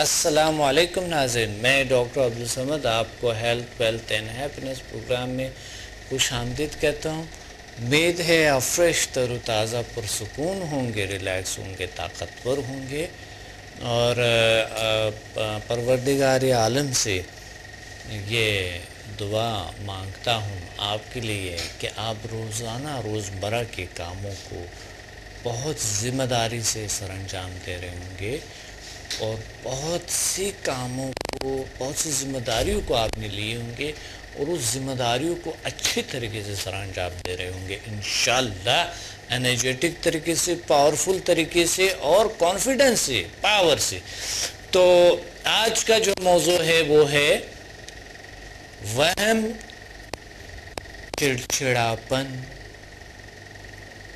السلام علیکم ناظرین، میں ڈاکٹر عبدالصمد آپ کو health wealth and happiness programme میں خوش آمدید کہتا ہوں۔ امید ہے آپ فریش تر و تازہ پرسکون ہوں گے، ریلیکس ہوں گے، طاقتور ہوں گے، اور پروردگار عالم سے یہ دعا مانگتا ہوں آپ کے لیے کہ آپ روزانہ روزمرہ کے کاموں کو بہت ذمہ داری سے سر انجام دے رہے ہوں گے، اور بہت سی کاموں کو، بہت سی ذمہ داریوں کو آپ نے لیے ہوں گے، اور اس ذمہ داریوں کو اچھے طریقے سے سر انجام دے رہے ہوں گے انشاءاللہ، انرجیٹک طریقے سے، پاورفل طریقے سے، اور کانفیڈنس سے، پاور سے۔ تو آج کا جو موضوع ہے وہ ہے وہم، چڑچڑاپن۔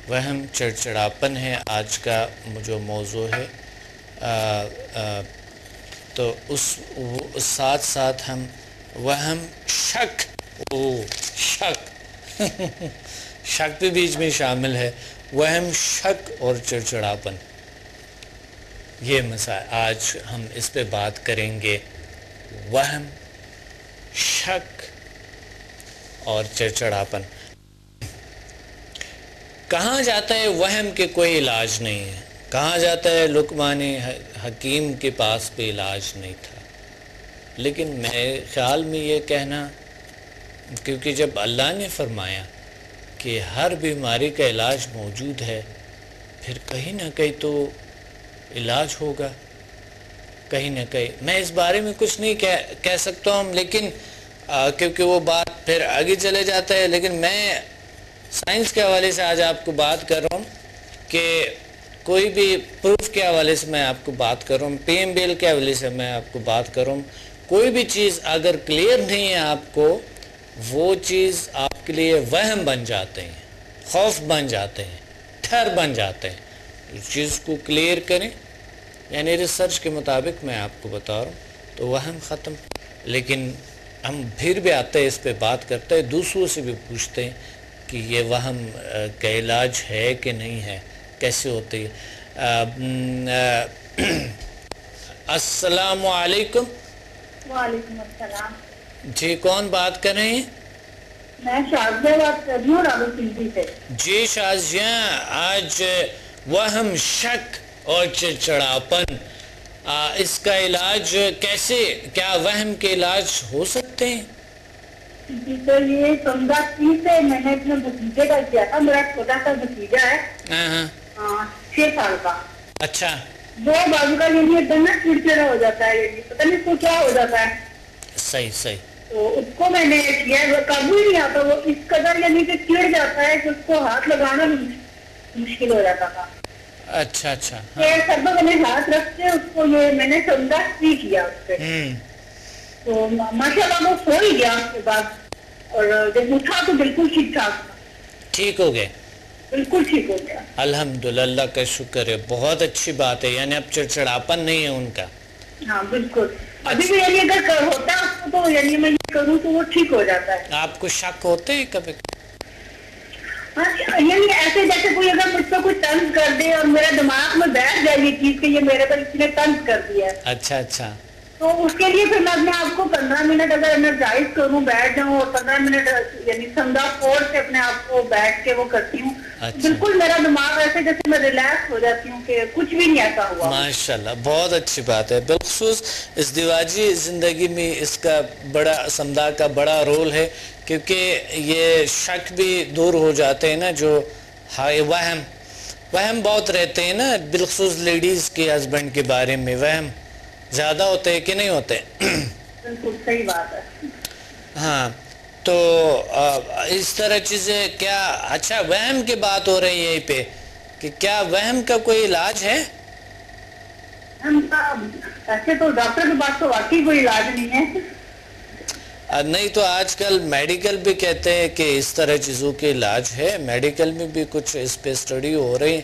وہم، چڑچڑاپن ہے آج کا جو موضوع ہے۔ تو اس ساتھ ساتھ ہم وہم، شک، شک بھی بیچ میں شامل ہے۔ وہم، شک اور چڑچڑاپن، یہ مسائل آج ہم اس پہ بات کریں گے۔ وہم، شک اور چڑچڑاپن۔ کہا جاتا ہے وہم کے کوئی علاج نہیں ہے، کہا جاتا ہے لقمان حکیم کے پاس بھی علاج نہیں تھا، لیکن میرے خیال میں یہ کہنا، کیونکہ جب اللہ نے فرمایا کہ ہر بیماری کا علاج موجود ہے، پھر کہیں نہ کہیں تو علاج ہوگا، کہیں نہ کہیں۔ میں اس بارے میں کچھ نہیں کہہ سکتا ہوں، لیکن کیونکہ وہ بات پھر آگے چلے جاتا ہے، لیکن میں سائنس کے حوالے سے آج آپ کو بات کر رہا ہوں کہ کوئی بھی پروف کے حوالے سے میں آپ کو بات کر رہا ہوں، پی ایم بیل کے حوالے سے میں آپ کو بات کر رہا ہوں۔ کوئی بھی چیز اگر کلیئر نہیں ہے آپ کو، وہ چیز آپ کے لیے وہم بن جاتے ہیں، خوف بن جاتے ہیں، ڈر بن جاتے ہیں۔ اس چیز کو کلیئر کریں، یعنی ریسرچ کے مطابق میں آپ کو بتا رہا ہوں، تو وہم ختم۔ لیکن ہم پھر بھی آتے ہیں، اس پہ بات کرتے ہیں، دوسروں سے بھی پوچھتے ہیں کہ یہ وہم کا علاج ہے کہ نہیں ہے، کیسے ہوتی ہے۔ السلام علیکم۔ وعلیکم السلام۔ جی، کون بات کر رہے ہیں؟ میں شازیہ بات کر رہی ہوں راولپنڈی سے۔ جی شازیہ، آج وہم، شک اور چڑچڑاپن، اس کا علاج کیسے، کیا وہم کے علاج ہو سکتے ہیں؟ جی تو یہ 15 سے میں نے اپنے بھتیجے کا کیا تھا، میرا چھوٹا سا بھتیجا ہے 6 سال کا۔ اچھا۔ وہ بازو کا یعنی ایک دم نا چڑچڑا ہو جاتا ہے، یعنی پتہ نہیں اس کو کیا ہو جاتا ہے۔ صحیح صحیح۔ تو اس کو میں نے کیا، وہ قابو ہی نہیں آتا، وہ اس قدر یعنی کہ چڑ جاتا ہے کہ اس کو ہاتھ لگانا مشکل ہو جاتا تھا۔ اچھا اچھا۔ سر پر میں ہاتھ رکھ کے اس کو یہ میں نے 15 کیا اس پہ، تو ماشاء اللہ وہ سو ہی گیا اس کے بعد، اور جب اٹھا تو بالکل ٹھیک ٹھاک، ٹھیک ہو گئے، بالکل ٹھیک ہو گیا۔ الحمدللہ، اللہ کا شکر ہے، بہت اچھی بات ہے، یعنی اب چڑچڑاپن نہیں ہے ان کا۔ ہاں بالکل، ابھی بھی یعنی اگر ہوتا ہے اس کو تو یعنی میں یہ کروں تو وہ ٹھیک ہو جاتا ہے۔ آپ کو شک ہوتے ہیں کبھی؟ یعنی ایسے جیسے کوئی اگر مجھ پہ کوئی طنز کر دے اور میرے دماغ میں بیٹھ جائے یہ چیز کہ یہ میرے پر کسی نے طنز کر دیا ہے، اچھا اچھا۔ تو اس کے لیے پھر میں اپنے آپ کو 15 منٹ اگر انرجائز کروں، بیٹھ جاؤں، اور 15 منٹ یعنی سنگا فور سے اپنے آپ کو بیٹھ کے وہ کرتی ہوں، بالکل میرا دماغ ایسے جیسے میں ریلیکس ہو جاتی ہوں کہ کچھ بھی نہیں ایسا ہوا۔ ماشاءاللہ، بہت اچھی بات ہے۔ بالخصوص اس ازدواجی زندگی میں اس کا بڑا سمدھا کا بڑا رول ہے، کیونکہ یہ شک بھی دور ہو جاتے ہیں نا، جو وہم بہت رہتے ہیں نا، بالخصوص لیڈیز کے ہسبینڈ کے بارے میں وہم زیادہ ہوتے ہیں کہ نہیں ہوتے؟ بالکل صحیح بات ہے۔ ہاں، تو اس طرح چیزیں کیا، اچھا وہم کی بات ہو رہی ہے یہیں پہ، کہ کیا وہم کا کوئی علاج ہے؟ ایسے تو ڈاکٹر کے پاس تو واقعی کوئی علاج نہیں ہے۔ نہیں تو آج کل میڈیکل بھی کہتے ہیں کہ اس طرح چیزوں کے علاج ہے، میڈیکل میں بھی کچھ اس پہ اسٹڈی ہو رہی ہے،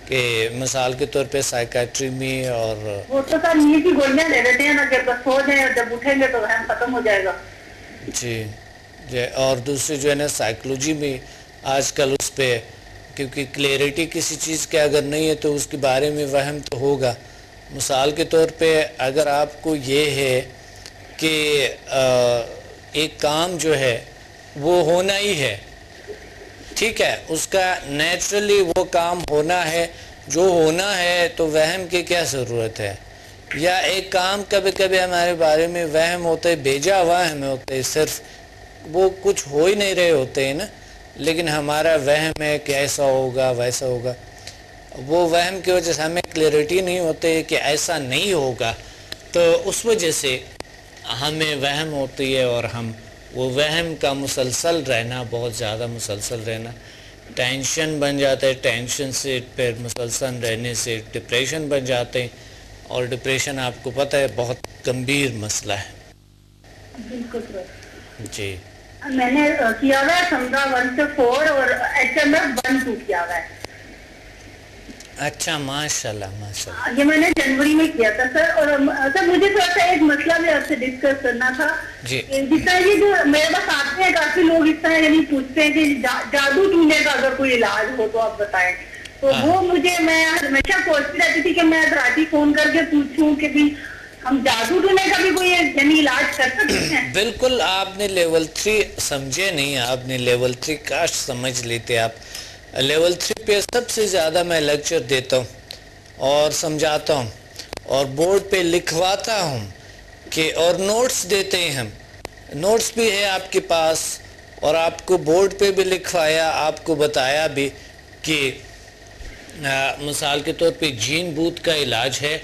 کہ مثال کے طور پہ سائیکیٹری میں، اور وہ تو سر نیند کی گولیاں لے لیتے ہیں نا کہ بس سو جائیں اور جب اٹھیں گے تو وہم ختم ہو جائے گا۔ جی، اور دوسری جو ہے نا سائیکلوجی میں آج کل اس پہ، کیونکہ کلیئرٹی کسی چیز کے اگر نہیں ہے تو اس کے بارے میں وہم تو ہوگا، مثال کے طور پہ اگر آپ کو یہ ہے کہ ایک کام جو ہے وہ ہونا ہی ہے، ٹھیک ہے، اس کا نیچرلی وہ کام ہونا ہے، جو ہونا ہے تو وہم کی کیا ضرورت ہے؟ یا ایک کام کبھی کبھی ہمارے بارے میں وہم ہوتے، بھیجا وہم ہوتے، صرف وہ کچھ ہو ہی نہیں رہے ہوتے ہیں نا، لیکن ہمارا وہم ہے کہ ایسا ہوگا ویسا ہوگا، وہ وہم کی وجہ سے ہمیں کلیئرٹی نہیں ہوتے کہ ایسا نہیں ہوگا، تو اس وجہ سے ہمیں وہم ہوتی ہے، اور ہم وہ وہم کا مسلسل رہنا، بہت زیادہ مسلسل رہنا ٹینشن بن جاتا ہے، ٹینشن سے پھر مسلسل رہنے سے ڈپریشن بن جاتے ہیں، اور ڈپریشن آپ کو پتہ ہے بہت گمبھیر مسئلہ ہے۔ بالکل جی میں نے کیا ہوا ہے سمدھا 1 سے 4 اور HMF 1-2 کیا ہوا ہے۔ اچھا، ماشاءاللہ ماشاءاللہ۔ یہ میں نے جنوری میں کیا تھا سر، اور سر مجھے تھوڑا سا ایک مسئلہ بھی آپ سے ڈسکس کرنا تھا۔ جی جس طرح یہ جو میرے پاس آتے ہیں کافی لوگ اس طرح یعنی پوچھتے ہیں کہ جادو ٹونے کا اگر کوئی علاج ہو تو آپ بتائیں، تو وہ مجھے میں ہمیشہ سوچتی رہتی تھی کہ میں ذاتی فون کر کے پوچھوں کہ بھی ہم جادو ٹونے کا بھی کوئی یعنی علاج کر سکتے ہیں؟ بالکل، آپ نے لیول 3 سمجھے نہیں، آپ نے لیول 3 کاش سمجھ لیتے۔ آپ لیول 3 پہ سب سے زیادہ میں لیکچر دیتا ہوں اور سمجھاتا ہوں اور بورڈ پہ لکھواتا ہوں کہ، اور نوٹس دیتے ہیں ہم، نوٹس بھی ہے آپ کے پاس، اور آپ کو بورڈ پہ بھی لکھوایا، آپ کو بتایا بھی کہ مثال کے طور پہ جین بوت کا علاج ہے،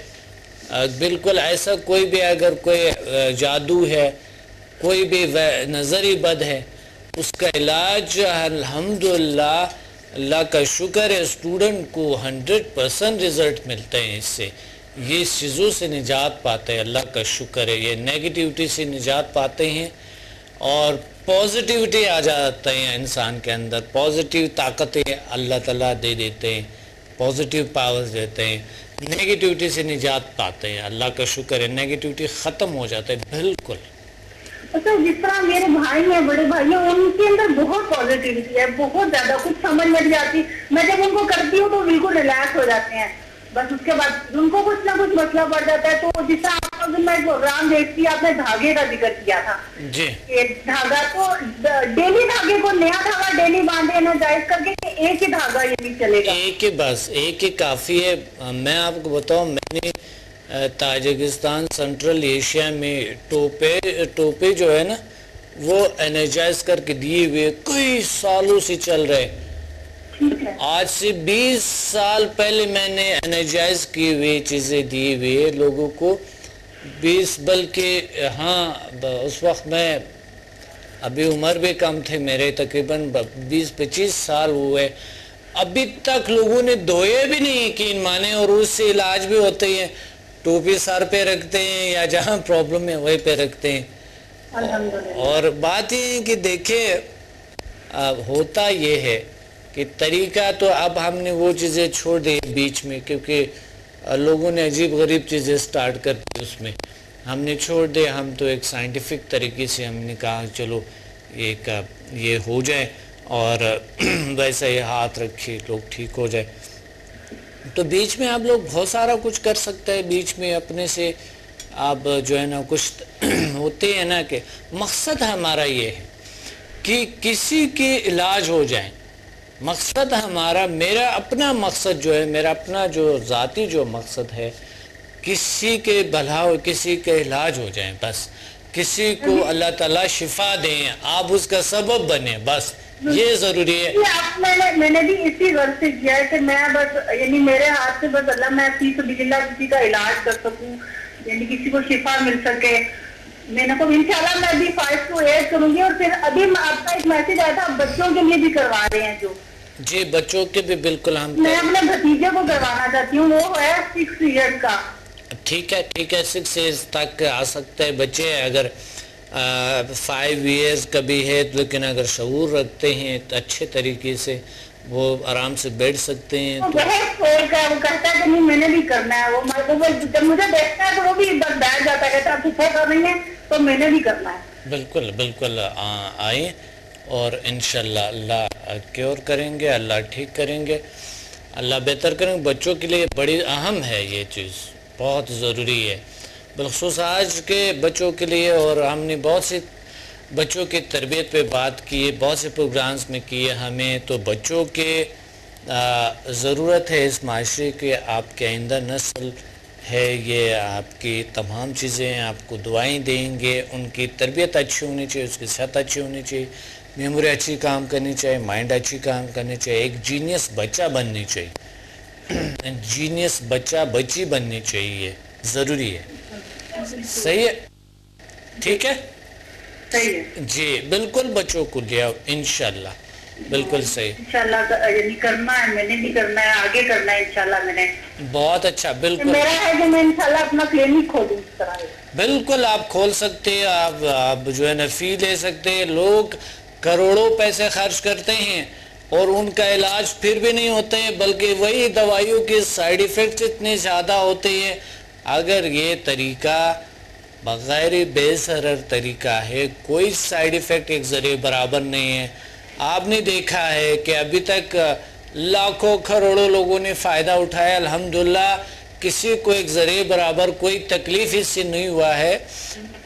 بالکل ایسا کوئی بھی اگر کوئی جادو ہے، کوئی بھی نظری بد ہے، اس کا علاج الحمدللہ اللہ کا شکر ہے اسٹوڈنٹ کو 100% رزلٹ ملتے ہیں، اس سے یہ چیزوں سے نجات پاتے ہیں، اللہ کا شکر ہے، یہ نیگیٹیوٹی سے نجات پاتے ہیں، اور پازیٹیوٹی آ جاتا ہے انسان کے اندر، پازیٹیو طاقتیں اللہ تعالیٰ دے دیتے ہیں، پازیٹیو پاورز دیتے ہیں، نیگیٹیوٹی سے نجات پاتے ہیں، اللہ کا شکر ہے، نیگیٹیوٹی ختم ہو جاتا ہے بالکل۔ اچھا، جس طرح میرے بھائی ہیں، بڑے بھائی ہیں، ان کے اندر بہت پازیٹیوٹی ہے، بہت زیادہ، کچھ سمجھ نہیں آتی، میں جب ان کو کرتی ہوں تو بالکل ریلیکس ہو جاتے ہیں، بس اس کے بعد ان کو کچھ نہ کچھ مسئلہ پڑ جاتا ہے۔ تو جس طرح آپ کا میں پروگرام دیکھتی، آپ نے دھاگے کا ذکر کیا تھا، جی دھاگا، تو ڈیلی دھاگے کو نیا دھاگا ڈیلی باندھے نا جائز کر کے، ایک ہی دھاگا یہ نہیں چلے گا؟ ایک ہی، بس ایک ہی کافی ہے۔ میں آپ کو بتاؤں، میں نے تاجکستان سنٹرل ایشیا میں ٹوپے جو ہے نا وہ انرجائز کر کے دیے ہوئے کئی سالوں سے چل رہے، آج سے 20 سال پہلے میں نے انرجائز کی ہوئی چیزیں دی ہوئے لوگوں کو، 20 بلکہ ہاں اس وقت میں ابھی عمر بھی کم تھے میرے، تقریباً 20-25 سال ہوئے، ابھی تک لوگوں نے دھوئے بھی نہیں یقین مانے، اور اس سے علاج بھی ہوتے ہیں، ٹوپی سر پہ رکھتے ہیں یا جہاں پرابلم ہے وہیں پہ رکھتے ہیں۔ اور بات یہ ہے کہ دیکھیں ہوتا یہ ہے کہ طریقہ تو اب ہم نے وہ چیزیں چھوڑ دی بیچ میں، کیونکہ لوگوں نے عجیب غریب چیزیں سٹارٹ کر دی، اس میں ہم نے چھوڑ دے، ہم تو ایک سائنٹیفک طریقے سے ہم نے کہا چلو یہ ہو جائے، اور ویسا یہ ہاتھ رکھے لوگ ٹھیک ہو جائے۔ تو بیچ میں آپ لوگ بہت سارا کچھ کر سکتے ہیں، بیچ میں اپنے سے آپ جو ہے نا کچھ ہوتے ہیں نا، کہ مقصد ہمارا یہ ہے کہ کسی کے علاج ہو جائیں، مقصد ہمارا، میرا اپنا مقصد جو ہے، میرا اپنا جو ذاتی جو مقصد ہے، کسی کے بھلا ہو، کسی کے علاج ہو جائیں، بس کسی کو اللہ تعالیٰ شفا دیں، آپ اس کا سبب بنیں، بس یہ ضروری ہے۔ میں نے بھی اسی غرض سے کیا ہے کہ میں بس یعنی میرے ہاتھ سے بس اللہ، میں فی سبیل اللہ کسی کا علاج کر سکوں، یعنی کسی کو شفا مل سکے۔ میں نے کہا انشاءاللہ میں بھی 5 to 8 کروں گی، اور پھر ابھی آپ کا ایک میسج آیا تھا بچوں کے لیے بھی کروا رہے ہیں جو؟ جی بچوں کے بھی بالکل، میں اپنے بھتیجے کو کروانا چاہتی ہوں، وہ ہے 6 years کا۔ ٹھیک ہے 6 years تک آ سکتے ہیں بچے، اگر 5 years کا بھی ہے، لیکن اگر شعور رکھتے ہیں تو اچھے طریقے سے وہ آرام سے بیٹھ سکتے ہیں۔ وہ کہتا ہے کہ نہیں میں نے بھی کرنا ہے، وہ جب مجھے دیکھتا ہے تو وہ بھی بس بیٹھ جاتا ہے، کہتا ہے پیچھے کر رہی ہیں تو میں نے بھی کرنا ہے۔ بالکل بالکل آئیں، اور انشاءاللہ اللہ کیور کریں گے، اللہ ٹھیک کریں گے، اللہ بہتر کریں گے۔ بچوں کے لیے بڑی اہم ہے یہ چیز، بہت ضروری ہے، بالخصوص آج کے بچوں کے لیے. اور ہم نے بہت سے بچوں کی تربیت پہ بات کی ہے، بہت سے پروگرامز میں کی ہے ہمیں. تو بچوں کے ضرورت ہے اس معاشرے کے، آپ کے آئندہ نسل ہے، یہ آپ کی تمام چیزیں آپ کو دعائیں دیں گے. ان کی تربیت اچھی ہونی چاہیے، اس کی صحت اچھی ہونی چاہیے، میموری اچھی کام کرنی چاہیے، مائنڈ اچھی کام کرنی چاہیے، ایک جینیس بچہ بننی چاہیے، جینیس بچہ بچی بننی چاہیے، ضروری ہے. صحیح ہے، ٹھیک ہے جی، بالکل بچوں کو لے آؤ انشاءاللہ. بالکل صحیح، انشاءاللہ یعنی کرنا ہے، میں نے بھی کرنا ہے، آگے کرنا ہے انشاءاللہ. میں نے بہت اچھا، بالکل میرا ہے کہ میں انشاءاللہ اپنا کلینک کھولوں اس طرح. بالکل آپ کھول سکتے ہیں، آپ جو ہے نا فی لے سکتے ہیں. لوگ کروڑوں پیسے خرچ کرتے ہیں اور ان کا علاج پھر بھی نہیں ہوتے ہیں، بلکہ وہی دوائیوں کے سائیڈ ایفیکٹس اتنے زیادہ ہوتے ہیں. اگر یہ طریقہ بغیر بے ضرر طریقہ ہے، کوئی سائیڈ ایفیکٹ ایک ذریعے برابر نہیں ہے. آپ نے دیکھا ہے کہ ابھی تک لاکھوں کروڑوں لوگوں نے فائدہ اٹھایا، الحمدللہ کسی کو ایک ذریعے برابر کوئی تکلیف اس سے نہیں ہوا ہے،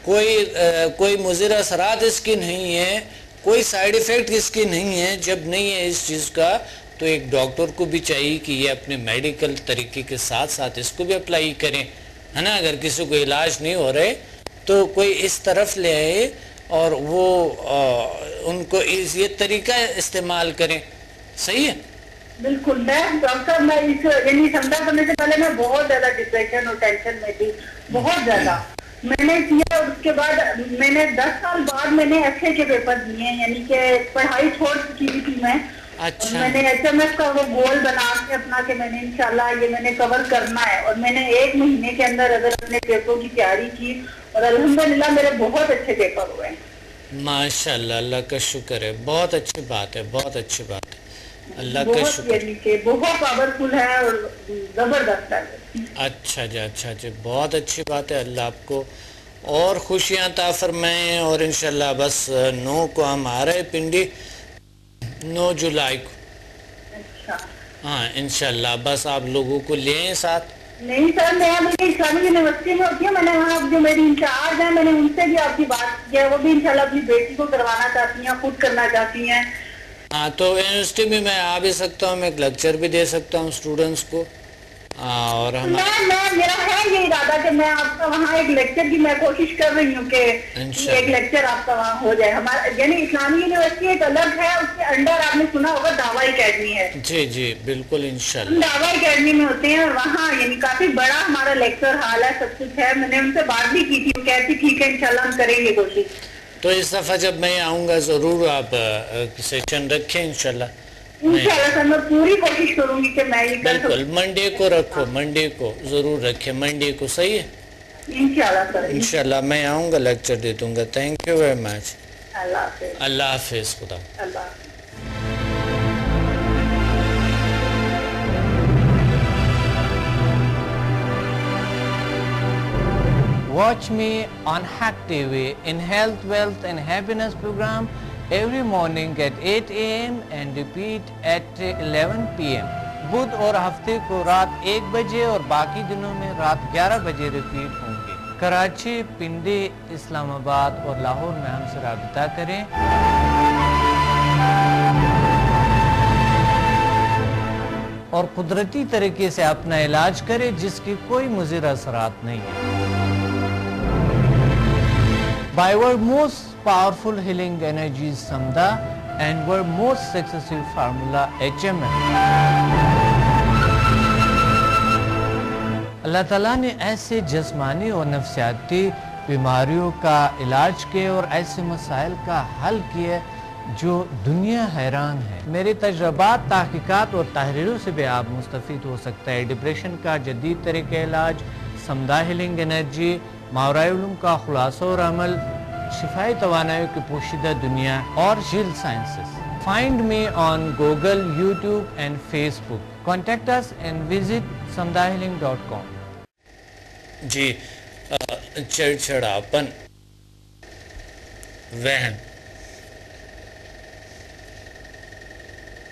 کوئی مضر اثرات اس کی نہیں ہے، کوئی سائیڈ ایفیکٹ اس کی نہیں ہے. جب نہیں ہے اس چیز کا تو ایک ڈاکٹر کو بھی چاہیے کہ یہ اپنے میڈیکل طریقے کے ساتھ ساتھ اس کو بھی اپلائی کریں، ہے نا. اگر کسی کو علاج نہیں ہو رہے تو کوئی اس طرف لے آئے اور وہ ان کو یہ طریقہ استعمال کریں. صحیح ہے، بالکل. میں ڈاکٹر میں اس یعنی سمجھا کرنے سے پہلے میں بہت زیادہ ڈپریشن اور ٹینشن میں تھی، بہت زیادہ. میں نے کیا، اس کے بعد میں نے 10 سال بعد میں نے ایس اے کے پیپر دیے ہیں، یعنی کہ پڑھائی چھوڑ چکی تھی میں. اچھا، میں نے ایچ ایم ایس کا وہ گول بنا کے اپنا کہ میں نے انشاءاللہ یہ میں نے کور کرنا ہے. اور میں نے 1 مہینے کے اندر اگر اپنے پیپروں کی تیاری کی اور الحمدللہ میرے بہت اچھے پیپر ہوئے ہیں. ماشاءاللہ، اللہ کا شکر ہے. بہت اچھی بات ہے، بہت اچھی بات ہے، اللہ کا شکر. یعنی کہ بہت پاورفل ہے اور زبردست ہے. اچھا جی، اچھا جی، بہت اچھی بات ہے. اللہ آپ کو اور خوشیاں عطا فرمائیں. اور انشاءاللہ بس 9 کو ہم آ رہے پنڈی، 9 جولائی کو. اچھا، ہاں انشاءاللہ بس آپ لوگوں کو لے آئیں ساتھ. نہیں سر، میں میری اسلامی یونیورسٹی میں ہوتی ہے، میں نے وہاں جو میری انچارج ہیں میں نے ان سے بھی آپ کی بات کی ہے، وہ بھی انشاءاللہ اپنی بیٹی کو کروانا چاہتی ہیں، خود کرنا چاہتی ہیں. ہاں تو یونیورسٹی میں میں آ بھی سکتا ہوں، میں ایک لیکچر بھی دے سکتا ہوں اسٹوڈنٹس کو. اور ہم میرا ہے یہ ارادہ کہ میں آپ کا وہاں ایک لیکچر کی میں کوشش کر رہی ہوں کہ ایک لیکچر آپ کا وہاں ہو جائے. ہمارا یعنی اسلامی یونیورسٹی ایک الگ ہے، اس کے انڈر آپ نے سنا ہوگا دعوی اکیڈمی ہے. جی جی بالکل انشاءاللہ دعوی اکیڈمی میں ہوتے ہیں، اور وہاں یعنی کافی بڑا ہمارا لیکچر ہال ہے، سب کچھ ہے. میں نے ان سے بات بھی کی تھی، وہ کہتی ٹھیک ہے انشاءاللہ ہم کریں گے کوشش. تو اس دفعہ جب میں آؤں گا ضرور آپ سیشن رکھیں انشاءاللہ. انشاءاللہ سر میں پوری کوشش کروں گی کہ میں یہ کر سکوں. بالکل منڈے کو رکھو، منڈے کو ضرور رکھیں، منڈے کو. صحیح ہے انشاءاللہ سر، انشاءاللہ میں آؤں گا، لیکچر دے دوں گا. Thank you very much. اللہ حافظ. اللہ حافظ. خدا. اللہ حافظ. Watch me on Hack TV in Health, Wealth and Happiness program every morning at 8 a.m. and repeat at 11 p.m. بدھ اور ہفتے کو رات 1 بجے اور باقی دنوں میں رات 11 بجے ریپیٹ ہوں گے. کراچی، پنڈی، اسلام آباد اور لاہور میں ہم سے رابطہ کریں. اور قدرتی طریقے سے اپنا علاج کریں جس کی کوئی مضر اثرات نہیں ہیں. By our most powerful healing energies Samda and our most successful formula HMM. اللہ تعالیٰ نے ایسے جسمانی اور نفسیاتی بیماریوں کا علاج کیے اور ایسے مسائل کا حل کیے جو دنیا حیران ہے. میرے تجربات، تحقیقات اور تحریروں سے بھی آپ مستفید ہو سکتا ہے. ڈپریشن کا جدید طریقہ علاج، سمدہ ہیلنگ انرجی، ماورائے علوم کا خلاصہ اور عمل، شفائی توانائی کی پوشیدہ دنیا اور جیل sciences. Find me on Google, YouTube and Facebook. Contact us and visit samdahealing.com. جی، چڑچڑاپن، وہم.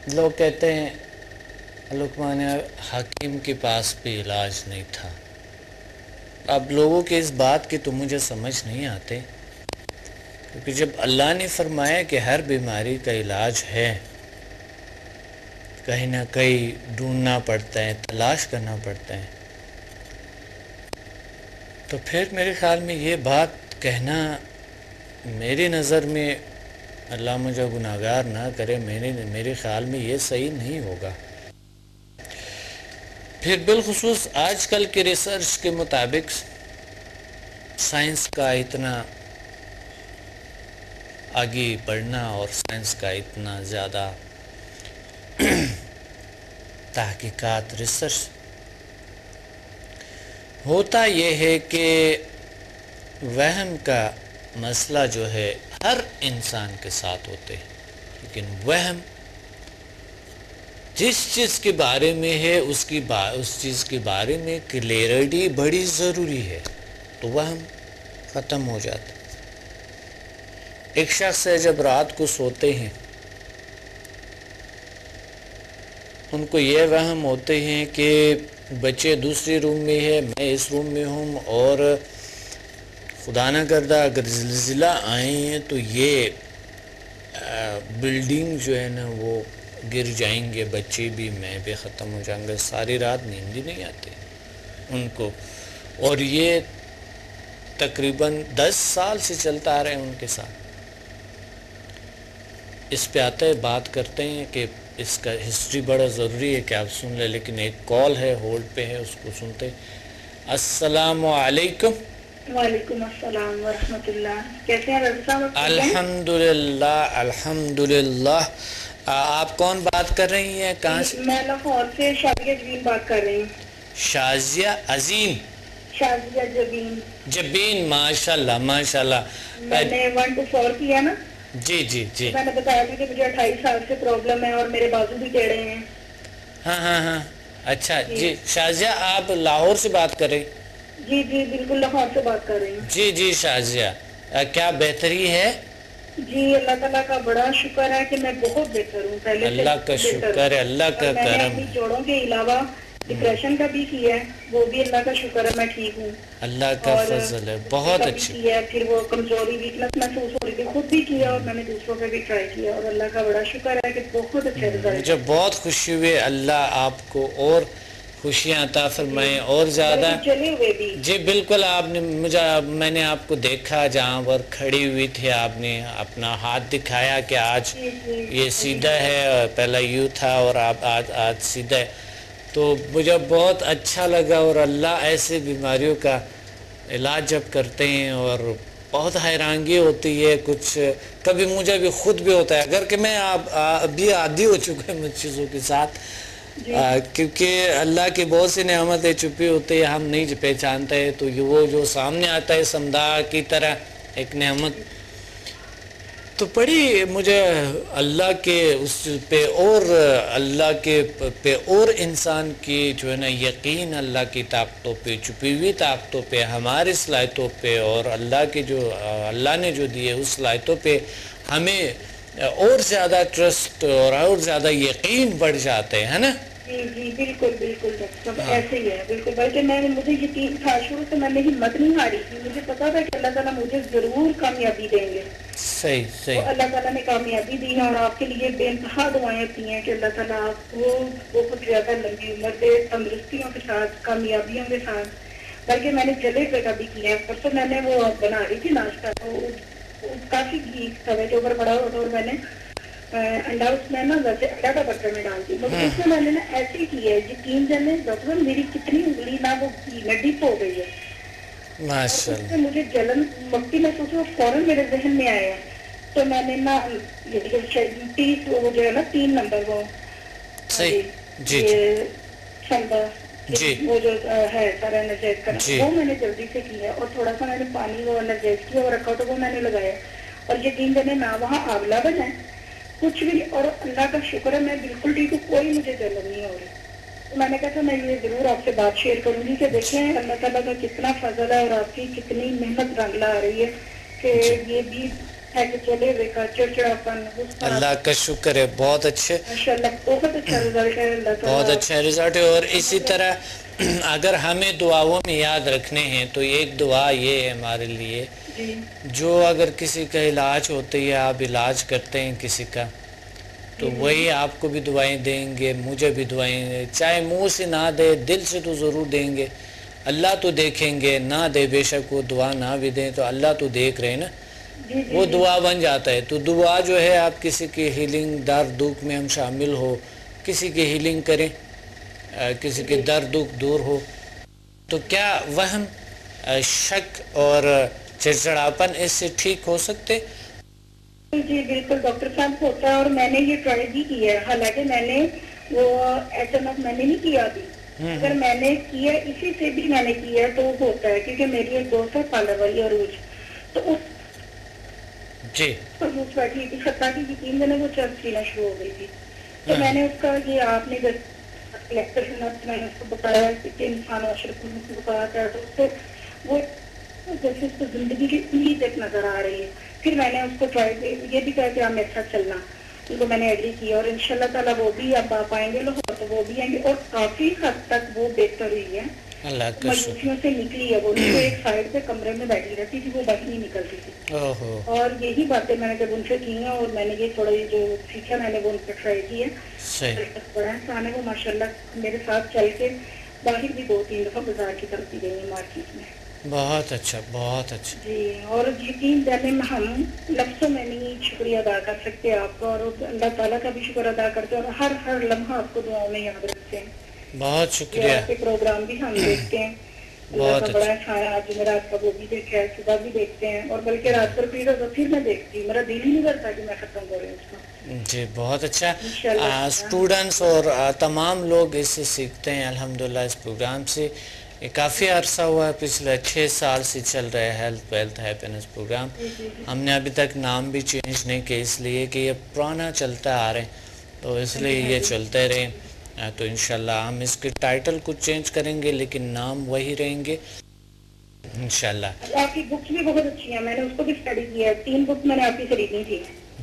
لوگ کہتے ہیں لقمان حکیم کے پاس بھی علاج نہیں تھا. اب لوگوں کے اس بات کی تو مجھے سمجھ نہیں آتے، کیونکہ جب اللہ نے فرمایا کہ ہر بیماری کا علاج ہے، کہیں نہ کہیں ڈھونڈنا پڑتا ہے، تلاش کرنا پڑتا ہے، تو پھر میرے خیال میں یہ بات کہنا میری نظر میں، اللہ مجھے گناہگار نہ کرے، میرے خیال میں یہ صحیح نہیں ہوگا۔ پھر بالخصوص آج کل کے ریسرچ کے مطابق سائنس کا اتنا آگے بڑھنا اور سائنس کا اتنا زیادہ تحقیقات، ریسرچ، ہوتا یہ ہے کہ وہم کا مسئلہ جو ہے ہر انسان کے ساتھ ہوتے ہیں، لیکن وہم جس چیز کے بارے میں ہے اس چیز کے بارے میں کلیئرٹی بڑی ضروری ہے، تو وہم ختم ہو جاتا ہے۔ ایک شخص ہے جب رات کو سوتے ہیں، ان کو یہ وہم ہوتے ہیں کہ بچے دوسرے روم میں ہے، میں اس روم میں ہوں، اور خدا نہ کردہ اگر زلزلہ آئے ہیں تو یہ بلڈنگ جو ہے نا وہ گر جائیں گے، بچے بھی میں بھی ختم ہو جائیں گے، ساری رات نیند ہی نہیں آتی ان کو، اور یہ تقریباً 10 سال سے چلتا آ رہا ہے ان کے ساتھ۔ اس پہ آتے ہیں، بات کرتے ہیں کہ اس کا ہسٹری بڑا ضروری ہے کہ آپ سن لیں، لیکن ایک کال ہے ہولڈ پہ ہے، اس کو سنتے ہیں۔ السلام علیکم۔ وعلیکم السلام ورحمۃ اللہ، کیسے ہیں ڈاکٹر صاحب؟ الحمدللہ الحمدللہ۔ آپ کون بات کر رہی ہیں، کہاں سے؟ میں لاہور سے شازیہ جبین بات کر رہی ہوں۔ شازیہ عظیم؟ شازیہ جبین۔ جبین، ماشاءاللہ ماشاءاللہ۔ میں نے 1 to 4 کیا نا؟ جی جی جی۔ میں نے بتایا تھا کہ مجھے 28 سال سے پرابلم ہے اور میرے بازو بھی ٹیڑھے ہیں۔ ہاں ہاں ہاں، اچھا جی۔ شازیہ آپ لاہور سے بات کر رہی؟ جی جی بالکل، لاہور سے بات کر رہی ہوں۔ جی جی شازیہ، کیا بہتری ہے؟ جی اللہ تعالیٰ کا بڑا شکر ہے کہ میں بہت بہتر ہوں، پہلے سے اللہ کا شکر ہے، اللہ کا میں نے کرم اپنی ہے۔ جوڑوں کے علاوہ ڈپریشن کا بھی کیا ہے، وہ بھی اللہ کا شکر ہے میں ٹھیک ہوں۔ اللہ کا فضل ہے، بہت اچھی۔ کیا پھر وہ کمزوری ویکنس محسوس ہو رہی تھی، خود بھی کیا اور میں نے دوسروں پہ بھی ٹرائی کیا، اور اللہ کا بڑا شکر ہے کہ بہت اچھا رزلٹ۔ مجھے بہت خوشی ہوئی، اللہ آپ کو اور خوشیاں عطا فرمائیں اور زیادہ۔ چلے ہوئے بھی جی بالکل، آپ نے میں نے آپ کو دیکھا جہاں پر کھڑی ہوئی تھی، آپ نے اپنا ہاتھ دکھایا کہ آج یہ سیدھا ہے، پہلا یوں تھا اور آپ آج سیدھا ہے، تو مجھے بہت اچھا لگا۔ اور اللہ ایسے بیماریوں کا علاج جب کرتے ہیں اور بہت حیرانگی ہوتی ہے، کچھ کبھی مجھے بھی خود بھی ہوتا ہے، اگر کہ میں ابھی عادی ہو چکا ہوں ان چیزوں کے ساتھ، کیونکہ اللہ کی بہت سی نعمتیں چھپی ہوتی ہیں، ہم نہیں پہچانتے، تو وہ جو سامنے آتا ہے سمندر کی طرح ایک نعمت، تو بڑی مجھے اللہ کے اس پہ اور اللہ کے پہ اور انسان کی جو ہے نا یقین اللہ کی طاقتوں پہ، چھپی ہوئی طاقتوں پہ، ہماری صلاحیتوں پہ، اور اللہ کے جو اللہ نے جو دیے اس صلاحیتوں پہ ہمیں اور زیادہ ٹرسٹ اور زیادہ یقین بڑھ جاتے ہیں نا۔ جی جی بالکل بالکل ڈاکٹر صاحب ایسے ہی ہے، بالکل، بلکہ مجھے یقین تھا، شروع سے میں نے ہمت نہیں ہاری تھی، مجھے پتا تھا کہ اللہ تعالیٰ مجھے ضرور کامیابی دیں گے۔ صحیح صحیح۔ اللہ تعالیٰ نے کامیابی دی ہے، اور آپ کے لیے بے انتہا دعائیں ہوتی ہیں کہ اللہ تعالیٰ آپ کو بہت زیادہ لمبی عمر دے، تندرستیوں کے ساتھ، کامیابیوں کے ساتھ۔ بلکہ میں نے جلے پہ کبھی کیا ہے، پرسوں میں نے وہ بنا رہی تھی ناشتہ، تو کافی گھی توے کے اوپر پڑا ہوتا، اور میں نے انڈا اس میں نا ویسے انڈا کا بٹر میں ڈال دی، مگر اس میں نے نا ایسے کی ہے، یقین جانے ڈاکٹر میری کتنی انگلی نا وہ گھی میں ڈپ ہو گئی ہے، ماشاء اللہ۔ مجھے جلن مکتی محسوس ہوا، فوراً میرے ذہن میں آیا، تو میں نے نا وہ جو ہے نا 3 نمبر وہ جی جی وہ جو ہے سارا انرجائز کرنا، وہ میں نے جلدی سے کیا، اور تھوڑا سا میں نے پانی وہ انرجائز کیا اور رکھا، تو وہ میں نے لگایا، اور یقین جانے نہ وہاں آگلا بنا ہے کچھ بھی، اور اللہ کا شکر ہے میں بالکل ٹھیک ہوں، کوئی مجھے جلن نہیں ہو رہی۔ تو میں نے کہا تھا میں یہ ضرور آپ سے بات شیئر کروں گی کہ دیکھیں اللہ تعالیٰ کا کتنا فضل ہے اور آپ کی کتنی محنت رنگ لا رہی ہے کہ یہ بھی ہے کہ چلے ہوئے کا چڑچڑاپن اللہ کا شکر ہے، بہت اچھے، ماشاءاللہ بہت اچھا رزلٹ ہے، اللہ تعالیٰ بہت اچھا رزلٹ ہے۔ اور اسی طرح اگر ہمیں دعاؤں میں یاد رکھنے ہیں تو ایک دعا یہ ہے ہمارے لیے، جی جو اگر کسی کا علاج ہوتا ہے یا آپ علاج کرتے ہیں کسی کا، تو وہی آپ کو بھی دعائیں دیں گے، مجھے بھی دعائیں دیں، چاہے منہ سے نہ دے دل سے تو ضرور دیں گے، اللہ تو دیکھیں گے، نہ دے بے شک وہ دعا نہ بھی دیں تو اللہ تو دیکھ رہے ہیں نا، وہ دعا بن جاتا ہے۔ تو دعا جو ہے آپ کسی کی ہیلنگ، درد دکھ میں ہم شامل ہو، کسی کی ہیلنگ کریں، کسی کے درد دکھ دور ہو، تو کیا وہم، شک اور چڑچڑاپن اس سے ٹھیک ہو سکتے؟ جی بالکل ڈاکٹر صاحب ہوتا ہے، اور میں نے یہ ٹرائی بھی کی ہے، حالانکہ میں نے وہ ایٹم میں نے نہیں کیا ابھی، اگر میں نے کیا اسی سے بھی میں نے کیا تو وہ ہوتا ہے، کیونکہ میری ایک دوست ہے پارلر والی عروج، تو اس جی بیٹھی تھی 17 کی 3 دنوں وہ چرچ پینا شروع ہو گئی تھی، تو میں نے اس کا یہ آپ نے لیکچر سنا، میں نے اس کو بتایا کہ انسان اشرف کو بتایا تھا، تو اس سے وہ جیسے اس کو زندگی کی امید ایک نظر آ رہی ہے۔ پھر میں نے اس کو ٹرائی یہ بھی کہا کہ آپ میرے ساتھ چلنا، ان کو میں نے ایگری کیا، اور انشاءاللہ تعالیٰ وہ بھی اب آپ آئیں گے لاہور تو وہ بھی آئیں گے، اور کافی حد تک وہ بہتر ہوئی ہے، اللہ کا مایوسیوں سے نکلی ہے، وہ ایک سائڈ پہ کمرے میں بیٹھی رہتی تھی، وہ باہر نہیں نکلتی تھی، اور یہی باتیں میں نے جب ان سے کی ہیں، اور میں نے یہ تھوڑا جو سیکھا میں نے وہ ان پہ ٹرائی کی ہے، بڑا انسان ہے وہ ماشاءاللہ، میرے ساتھ چل کے باہر بھی 2-3 دفعہ بازار کی طرف بھی گئی ہیں مارکیٹ میں۔ بہت اچھا، بہت اچھا جی، اور یقین جانے میں ہم لفظوں میں نہیں شکریہ ادا کر سکتے آپ کا، اور اللہ تعالیٰ کا بھی شکر ادا کرتے ہیں، اور ہر لمحہ آپ کو دعاؤں میں یاد رکھتے ہیں۔ بہت شکریہ، آپ کے پروگرام بھی ہم دیکھتے ہیں، اللہ کا بڑا اچھا ہے، آج جمعرات کا وہ بھی دیکھا ہے، صبح بھی دیکھتے ہیں، اور بلکہ رات پر پھر میں دیکھتی ہوں، میرا دل ہی نہیں کرتا کہ میں ختم کروں اس کو۔ جی بہت اچھا، اسٹوڈنٹس اور تمام لوگ اس سے سیکھتے ہیں الحمدللہ اس پروگرام سے۔ یہ کافی عرصہ ہوا ہے، پچھلے 6 سال سے چل رہا ہے ہیلتھ ویلتھ ہیپینس پروگرام۔ ہم نے ابھی تک نام بھی چینج نہیں کیا، اس لیے کہ یہ پرانا چلتا آ رہے ہیں، تو اس لیے یہ چلتے رہے، تو انشاءاللہ ہم اس کے ٹائٹل کچھ چینج کریں گے لیکن نام وہی رہیں گے انشاءاللہ۔ آپ کی بکس بھی بہت اچھی ہیں، میں نے اس کو بھی اسٹڈی کیا ہے، 3 بک میں نے آپ کی خریدی تھی۔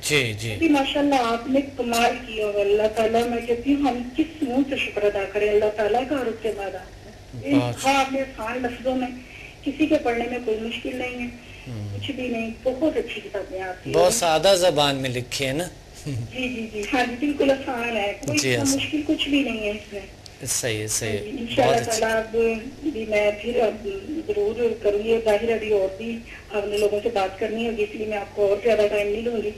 جی جی ماشاءاللہ آپ نے کمال کیا، اللہ تعالیٰ میں کہتی ہوں ہم کس منہ سے شکر ادا کریں اللہ تعالیٰ کا، اور اس کے بعد آپ نے آسان لفظوں میں، کسی کے پڑھنے میں کوئی مشکل نہیں ہے، کچھ بھی نہیں، بہت اچھی کتابیں آپ کی، بہت سادہ زبان میں لکھی ہے نا۔ جی جی جی ہاں جی بالکل آسان ہے، کوئی مشکل کچھ بھی نہیں ہے اس میں۔ صحیح صحیح، انشاءاللہ تعالیٰ اب بھی میں پھر ضرور کروں گی، ظاہر ابھی اور بھی آپ نے لوگوں سے بات کرنی ہوگی، اس لیے میں آپ کو اور زیادہ ٹائم نہیں دوں گی۔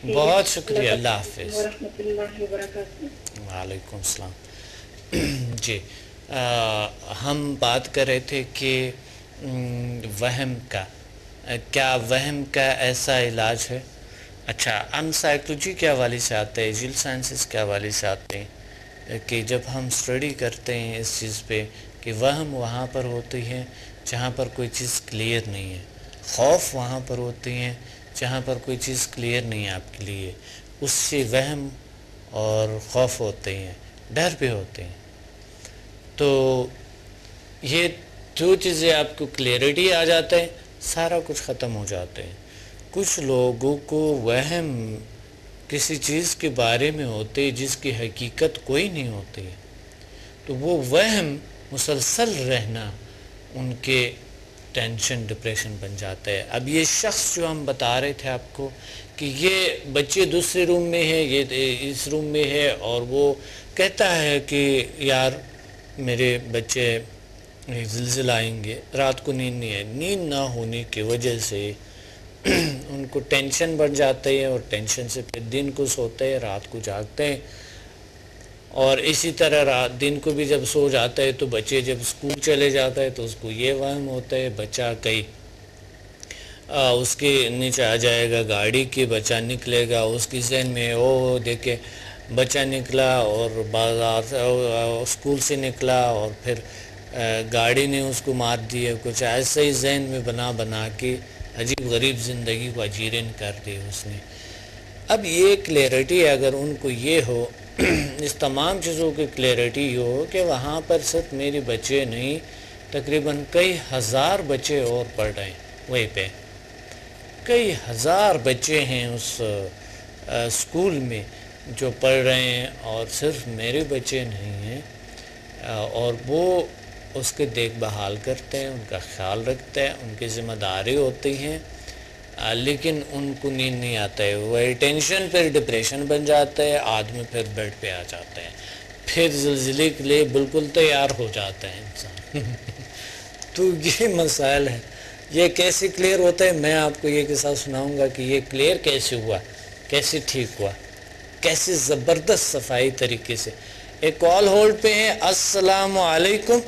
بہت شکریہ، اللہ حافظ، ورحمۃ اللہ وبرکاتہ۔ وعلیکم السلام۔ جی ہم بات کر رہے تھے کہ وہم کا، کیا وہم کا ایسا علاج ہے؟ اچھا، ہم سائیکلوجی کے حوالے سے آتے ہیں، جیل سائنسز کے حوالے سے آتے ہیں کہ جب ہم اسٹڈی کرتے ہیں اس چیز پہ کہ وہم وہاں پر ہوتی ہے جہاں پر کوئی چیز کلیئر نہیں ہے، خوف وہاں پر ہوتی ہیں جہاں پر کوئی چیز کلیئر نہیں ہے آپ کے لیے، اس سے وہم اور خوف ہوتے ہیں، ڈر بھی ہوتے ہیں۔ تو یہ جو چیزیں آپ کو کلیئرٹی آ جاتا ہے، سارا کچھ ختم ہو جاتے ہیں۔ کچھ لوگوں کو وہم کسی چیز کے بارے میں ہوتے جس کی حقیقت کوئی نہیں ہوتی، تو وہ وہم مسلسل رہنا ان کے ٹینشن ڈپریشن بن جاتا ہے۔ اب یہ شخص جو ہم بتا رہے تھے آپ کو کہ یہ بچے دوسرے روم میں ہے، یہ اس روم میں ہے، اور وہ کہتا ہے کہ یار میرے بچے زلزلہ آئیں گے، رات کو نیند نہیں ہے، نیند نہ ہونے کی وجہ سے ان کو ٹینشن بڑھ جاتے ہیں، اور ٹینشن سے پھر دن کو سوتے ہیں، رات کو جاگتے ہیں، اور اسی طرح دن کو بھی جب سو جاتا ہے تو بچے جب اسکول چلے جاتا ہے تو اس کو یہ وہم ہوتا ہے بچہ کہیں اس کے نیچے آ جائے گا گاڑی کے، بچہ نکلے گا، اس کی ذہن میں او دیکھے بچہ نکلا اور بازار اسکول سے نکلا اور پھر گاڑی نے اس کو مار دیا، کچھ ایسا ہی ذہن میں بنا کے عجیب غریب زندگی کو اجیرن کر دی اس نے۔ اب یہ کلیئرٹی اگر ان کو یہ ہو، اس تمام چیزوں کی کلیئرٹی ہو کہ وہاں پر صرف میرے بچے نہیں، تقریباً کئی ہزار بچے اور پڑھ رہے ہیں وہیں پہ، کئی ہزار بچے ہیں اس اسکول میں جو پڑھ رہے ہیں، اور صرف میرے بچے نہیں ہیں، اور وہ اس کے دیکھ بھال کرتے ہیں، ان کا خیال رکھتے ہیں، ان کی ذمہ داری ہوتی ہیں، لیکن ان کو نیند نہیں آتا ہے، وہ ٹینشن پھر ڈپریشن بن جاتا ہے، آدمی پھر بیڈ پہ آ جاتا ہے، پھر زلزلے کے لیے بالکل تیار ہو جاتا ہے انسان تو یہ مسائل ہے، یہ کیسے کلیئر ہوتا ہے؟ میں آپ کو یہ قصہ سناؤں گا کہ یہ کلیئر کیسے ہوا، کیسے ٹھیک ہوا، کیسے زبردست صفائی طریقے سے۔ ایک کال ہولڈ پہ ہے۔ السلام علیکم۔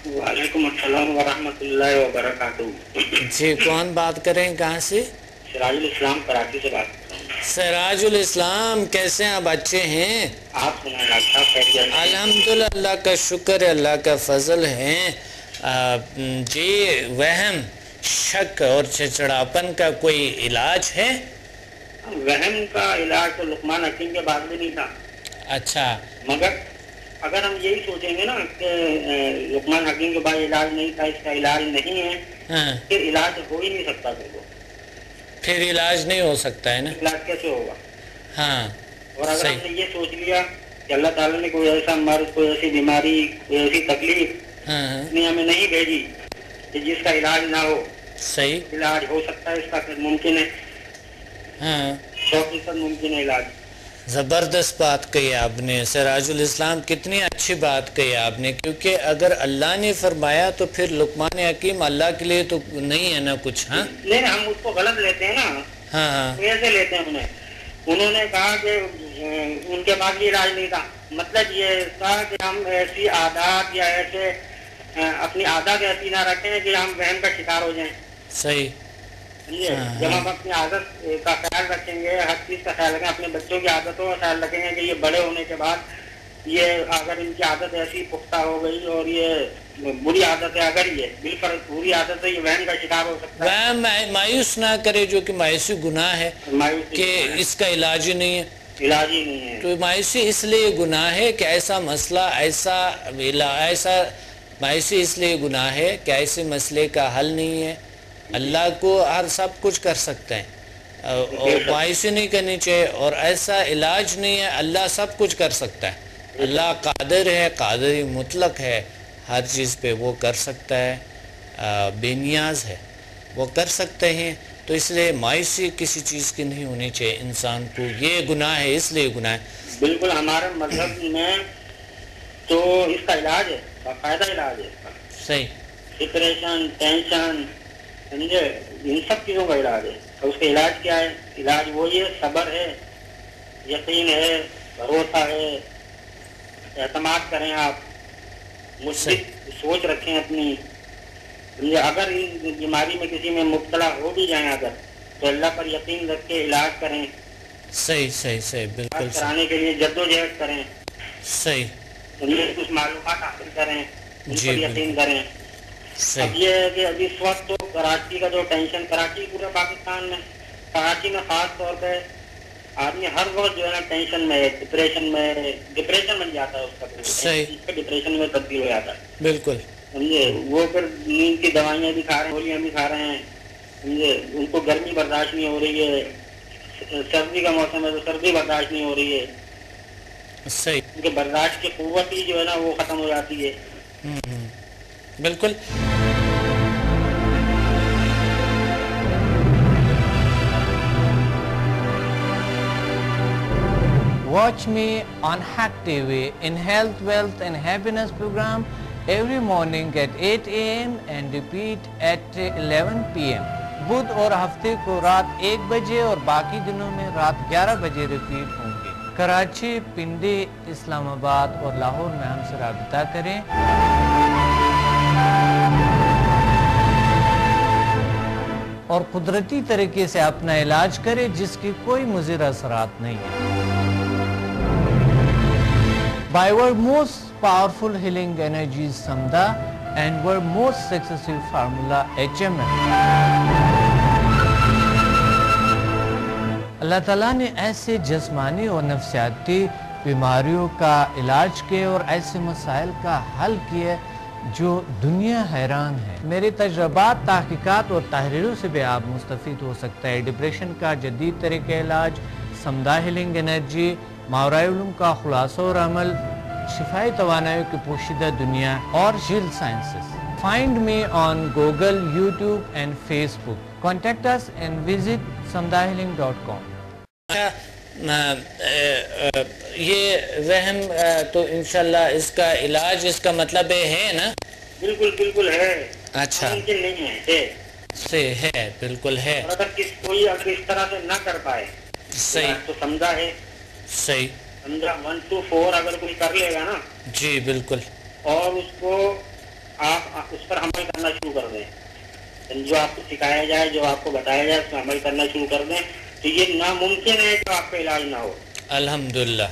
وعلیکم السلام ورحمۃ اللہ وبرکاتہ۔ جی کون بات کریں، کہاں سے؟ سراج الاسلام کراچی سے بات کر رہا ہوں۔ سراج الاسلام، کیسے ہیں آپ؟ اچھے ہیں؟ آپ سنائیں ڈاکٹر صاحب، خیریت؟ الحمدللہ، اللہ کا شکر ہے، اللہ کا فضل ہے۔ جی وہم، شک اور چڑچڑاپن کا کوئی علاج ہے؟ وہم کا علاج تو لقمان حکیم کے بعد میں نہیں تھا۔ اچھا، مگر اگر ہم یہی سوچیں گے نا کہ لقمان حکیم کے بعد علاج نہیں تھا، اس کا علاج نہیں ہے، ہاں، پھر علاج ہو ہی نہیں سکتا، پھر علاج نہیں ہو سکتا ہے نا۔ علاج کیسے ہوگا؟ ہاں اور اگر ہم صحیح، نے یہ سوچ لیا کہ اللہ تعالیٰ نے کوئی ایسا مرض، کوئی ایسی بیماری، کوئی ایسی تکلیف ہاں دنیا میں نہیں بھیجی کہ جس کا علاج نہ ہو، صحیح، علاج ہو سکتا ہے، اس کا پھر ممکن ہے، ہاں 100% ممکن ہے علاج۔ زبردست بات کہی آپ نے سراج الاسلام، کتنی اچھی بات کہی آپ نے، کیونکہ اگر اللہ نے فرمایا تو پھر لقمان حکیم اللہ کے لیے تو نہیں ہے نا کچھ۔ ہاں نہیں، ہم اس کو غلط لیتے ہیں نا، ہاں ہاں کیسے لیتے ہیں؟ انہوں نے کہا کہ ان کے بعد یہ علاج نہیں تھا، مطلب یہ تھا کہ ہم ایسی عادات یا ایسے اپنی عادت ایسی نہ رکھیں کہ ہم وہم کا شکار ہو جائیں۔ صحیح، جب ہم اپنی عادت کا خیال رکھیں گے، ہر چیز کا خیال رکھیں، اپنے بچوں کی عادتوں کا خیال رکھیں گے کہ یہ بڑے ہونے کے بعد یہ اگر ان کی عادت ایسی پختہ ہو گئی اور یہ بری عادت ہے، اگر یہ بالفرض بری عادت ہے، یہ وہم کا شکار ہو سکتا ہے۔ وہ مایوس نہ کرے، جو کہ مایوسی گناہ ہے کہ اس کا علاج ہی نہیں ہے، علاج ہی نہیں ہے۔ تو مایوسی اس لیے گناہ ہے کہ ایسا مسئلہ، ایسا مایوسی اس لیے گناہ ہے کہ ایسے مسئلے کا حل نہیں ہے۔ اللہ کو ہر سب کچھ کر سکتا ہے، اور مایوسی نہیں کرنی چاہیے، اور ایسا علاج نہیں ہے، اللہ سب کچھ کر سکتا ہے، اللہ قادر ہے، قادری مطلق ہے، ہر چیز پہ وہ کر سکتا ہے، بے نیاز ہے، وہ کر سکتے ہیں۔ تو اس لیے مایوسی کسی چیز کی نہیں ہونی چاہیے انسان کو، یہ گناہ ہے، اس لیے گناہ ہے۔ بالکل، ہمارے مذہب میں تو اس کا علاج ہے، باقاعدہ علاج ہے اس کا۔ صحیح، ڈپریشن، ٹینشن، سمجھے، ان سب چیزوں کا علاج ہے۔ اور اس کا علاج کیا ہے؟ علاج وہی ہے، صبر ہے، یقین ہے، بھروسہ ہے، اعتماد کریں، آپ مثبت سوچ رکھیں اپنی۔ اگر اس بیماری میں کسی میں مبتلا ہو بھی جائیں اگر، تو اللہ پر یقین رکھ کے علاج کریں، صحیح صحیح صحیح، بالکل علاج کرانے کے لیے جدوجہد کریں، صحیح، کچھ معلومات حاصل کریں، ان جی پر یقین کریں۔ صحیح، اب یہ ہے کہ ابھی اس وقت تو کراچی کا جو ٹینشن، کراچی پورے پاکستان میں، کراچی میں خاص طور پہ آدمی ہر وقت جو ہے نا ٹینشن میں ہے، ڈپریشن بن جاتا ہے اس کا، صحیح، ڈپریشن میں تبدیل ہو جاتا ہے، بالکل سمجھے۔ وہ پھر نیند کی دوائیاں بھی کھا رہے ہیں، گولیاں بھی کھا رہے ہیں، سمجھے، ان کو گرمی برداشت نہیں ہو رہی ہے، سردی کا موسم ہے تو سردی برداشت نہیں ہو رہی ہے، صحیح، ان کے برداشت کی قوت ہی جو ہے نا وہ ختم ہو جاتی ہے۔ بالکل۔ Watch me on Hack TV in Health, Wealth and Happiness program every morning at 8 a.m. and repeat at 11 p.m. بدھ اور ہفتے کو رات 1 بجے اور باقی دنوں میں رات 11 بجے ریپیٹ ہوں گے۔ کراچی، پنڈی، اسلام آباد اور لاہور میں ہم سے رابطہ کریں۔ اور قدرتی طریقے سے اپنا علاج کریں جس کی کوئی مضر اثرات نہیں ہے۔ By our most powerful healing energy is Samda and our most successful formula HMM۔ اللہ تعالیٰ نے ایسے جسمانی اور نفسیاتی بیماریوں کا علاج کیے اور ایسے مسائل کا حل کیے جو دنیا حیران ہے۔ میرے تجربات، تحقیقات اور تحریروں سے بھی آپ مستفید ہو سکتا ہے۔ ڈپریشن کا جدید طریقہ علاج، سمدھا ہیلنگ انرجی، ماورائے علوم کا خلاصہ اور عمل، شفائی توانائی کی پوشیدہ دنیا اور جیل sciences. Find me on Google, YouTube and Facebook. Contact us and visit samdhahealing.com. یہ وہم تو انشاءاللہ اس کا علاج، اس کا مطلب ہے نا؟ بالکل ہے۔ اچھا، ممکن نہیں ہے سے ہے، بالکل ہے۔ اور اگر کوئی اس طرح سے نہ کر پائے صحیح تو سمجھا ہے، صحیح سمجھا 1 to 4 اگر کوئی کر لے گا نا جی بالکل، اور اس کو آپ اس پر عمل کرنا شروع کر دیں، جو آپ کو سکھایا جائے، جو آپ کو بتایا جائے اس پر عمل کرنا شروع کر دیں، تو یہ ناممکن ہے کہ آپ کا علاج نہ ہو۔ الحمدللہ،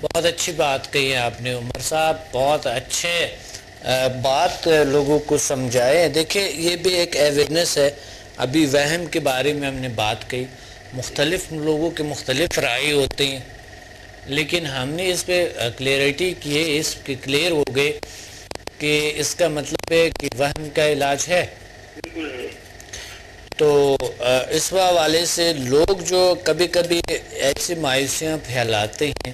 بہت اچھی بات کہی ہے آپ نے عمر صاحب، بہت اچھے بات لوگوں کو سمجھائے۔ دیکھیں یہ بھی ایک اویئرنیس ہے۔ ابھی وہم کے بارے میں ہم نے بات کہی، مختلف لوگوں کے مختلف رائے ہوتے ہیں، لیکن ہم نے اس پہ کلیئرٹی کی ہے، اس کے کلیئر ہو گئے کہ اس کا مطلب ہے کہ وہم کا علاج ہے۔ تو اس حوالے سے لوگ جو کبھی کبھی ایسی مایوسیاں پھیلاتے ہیں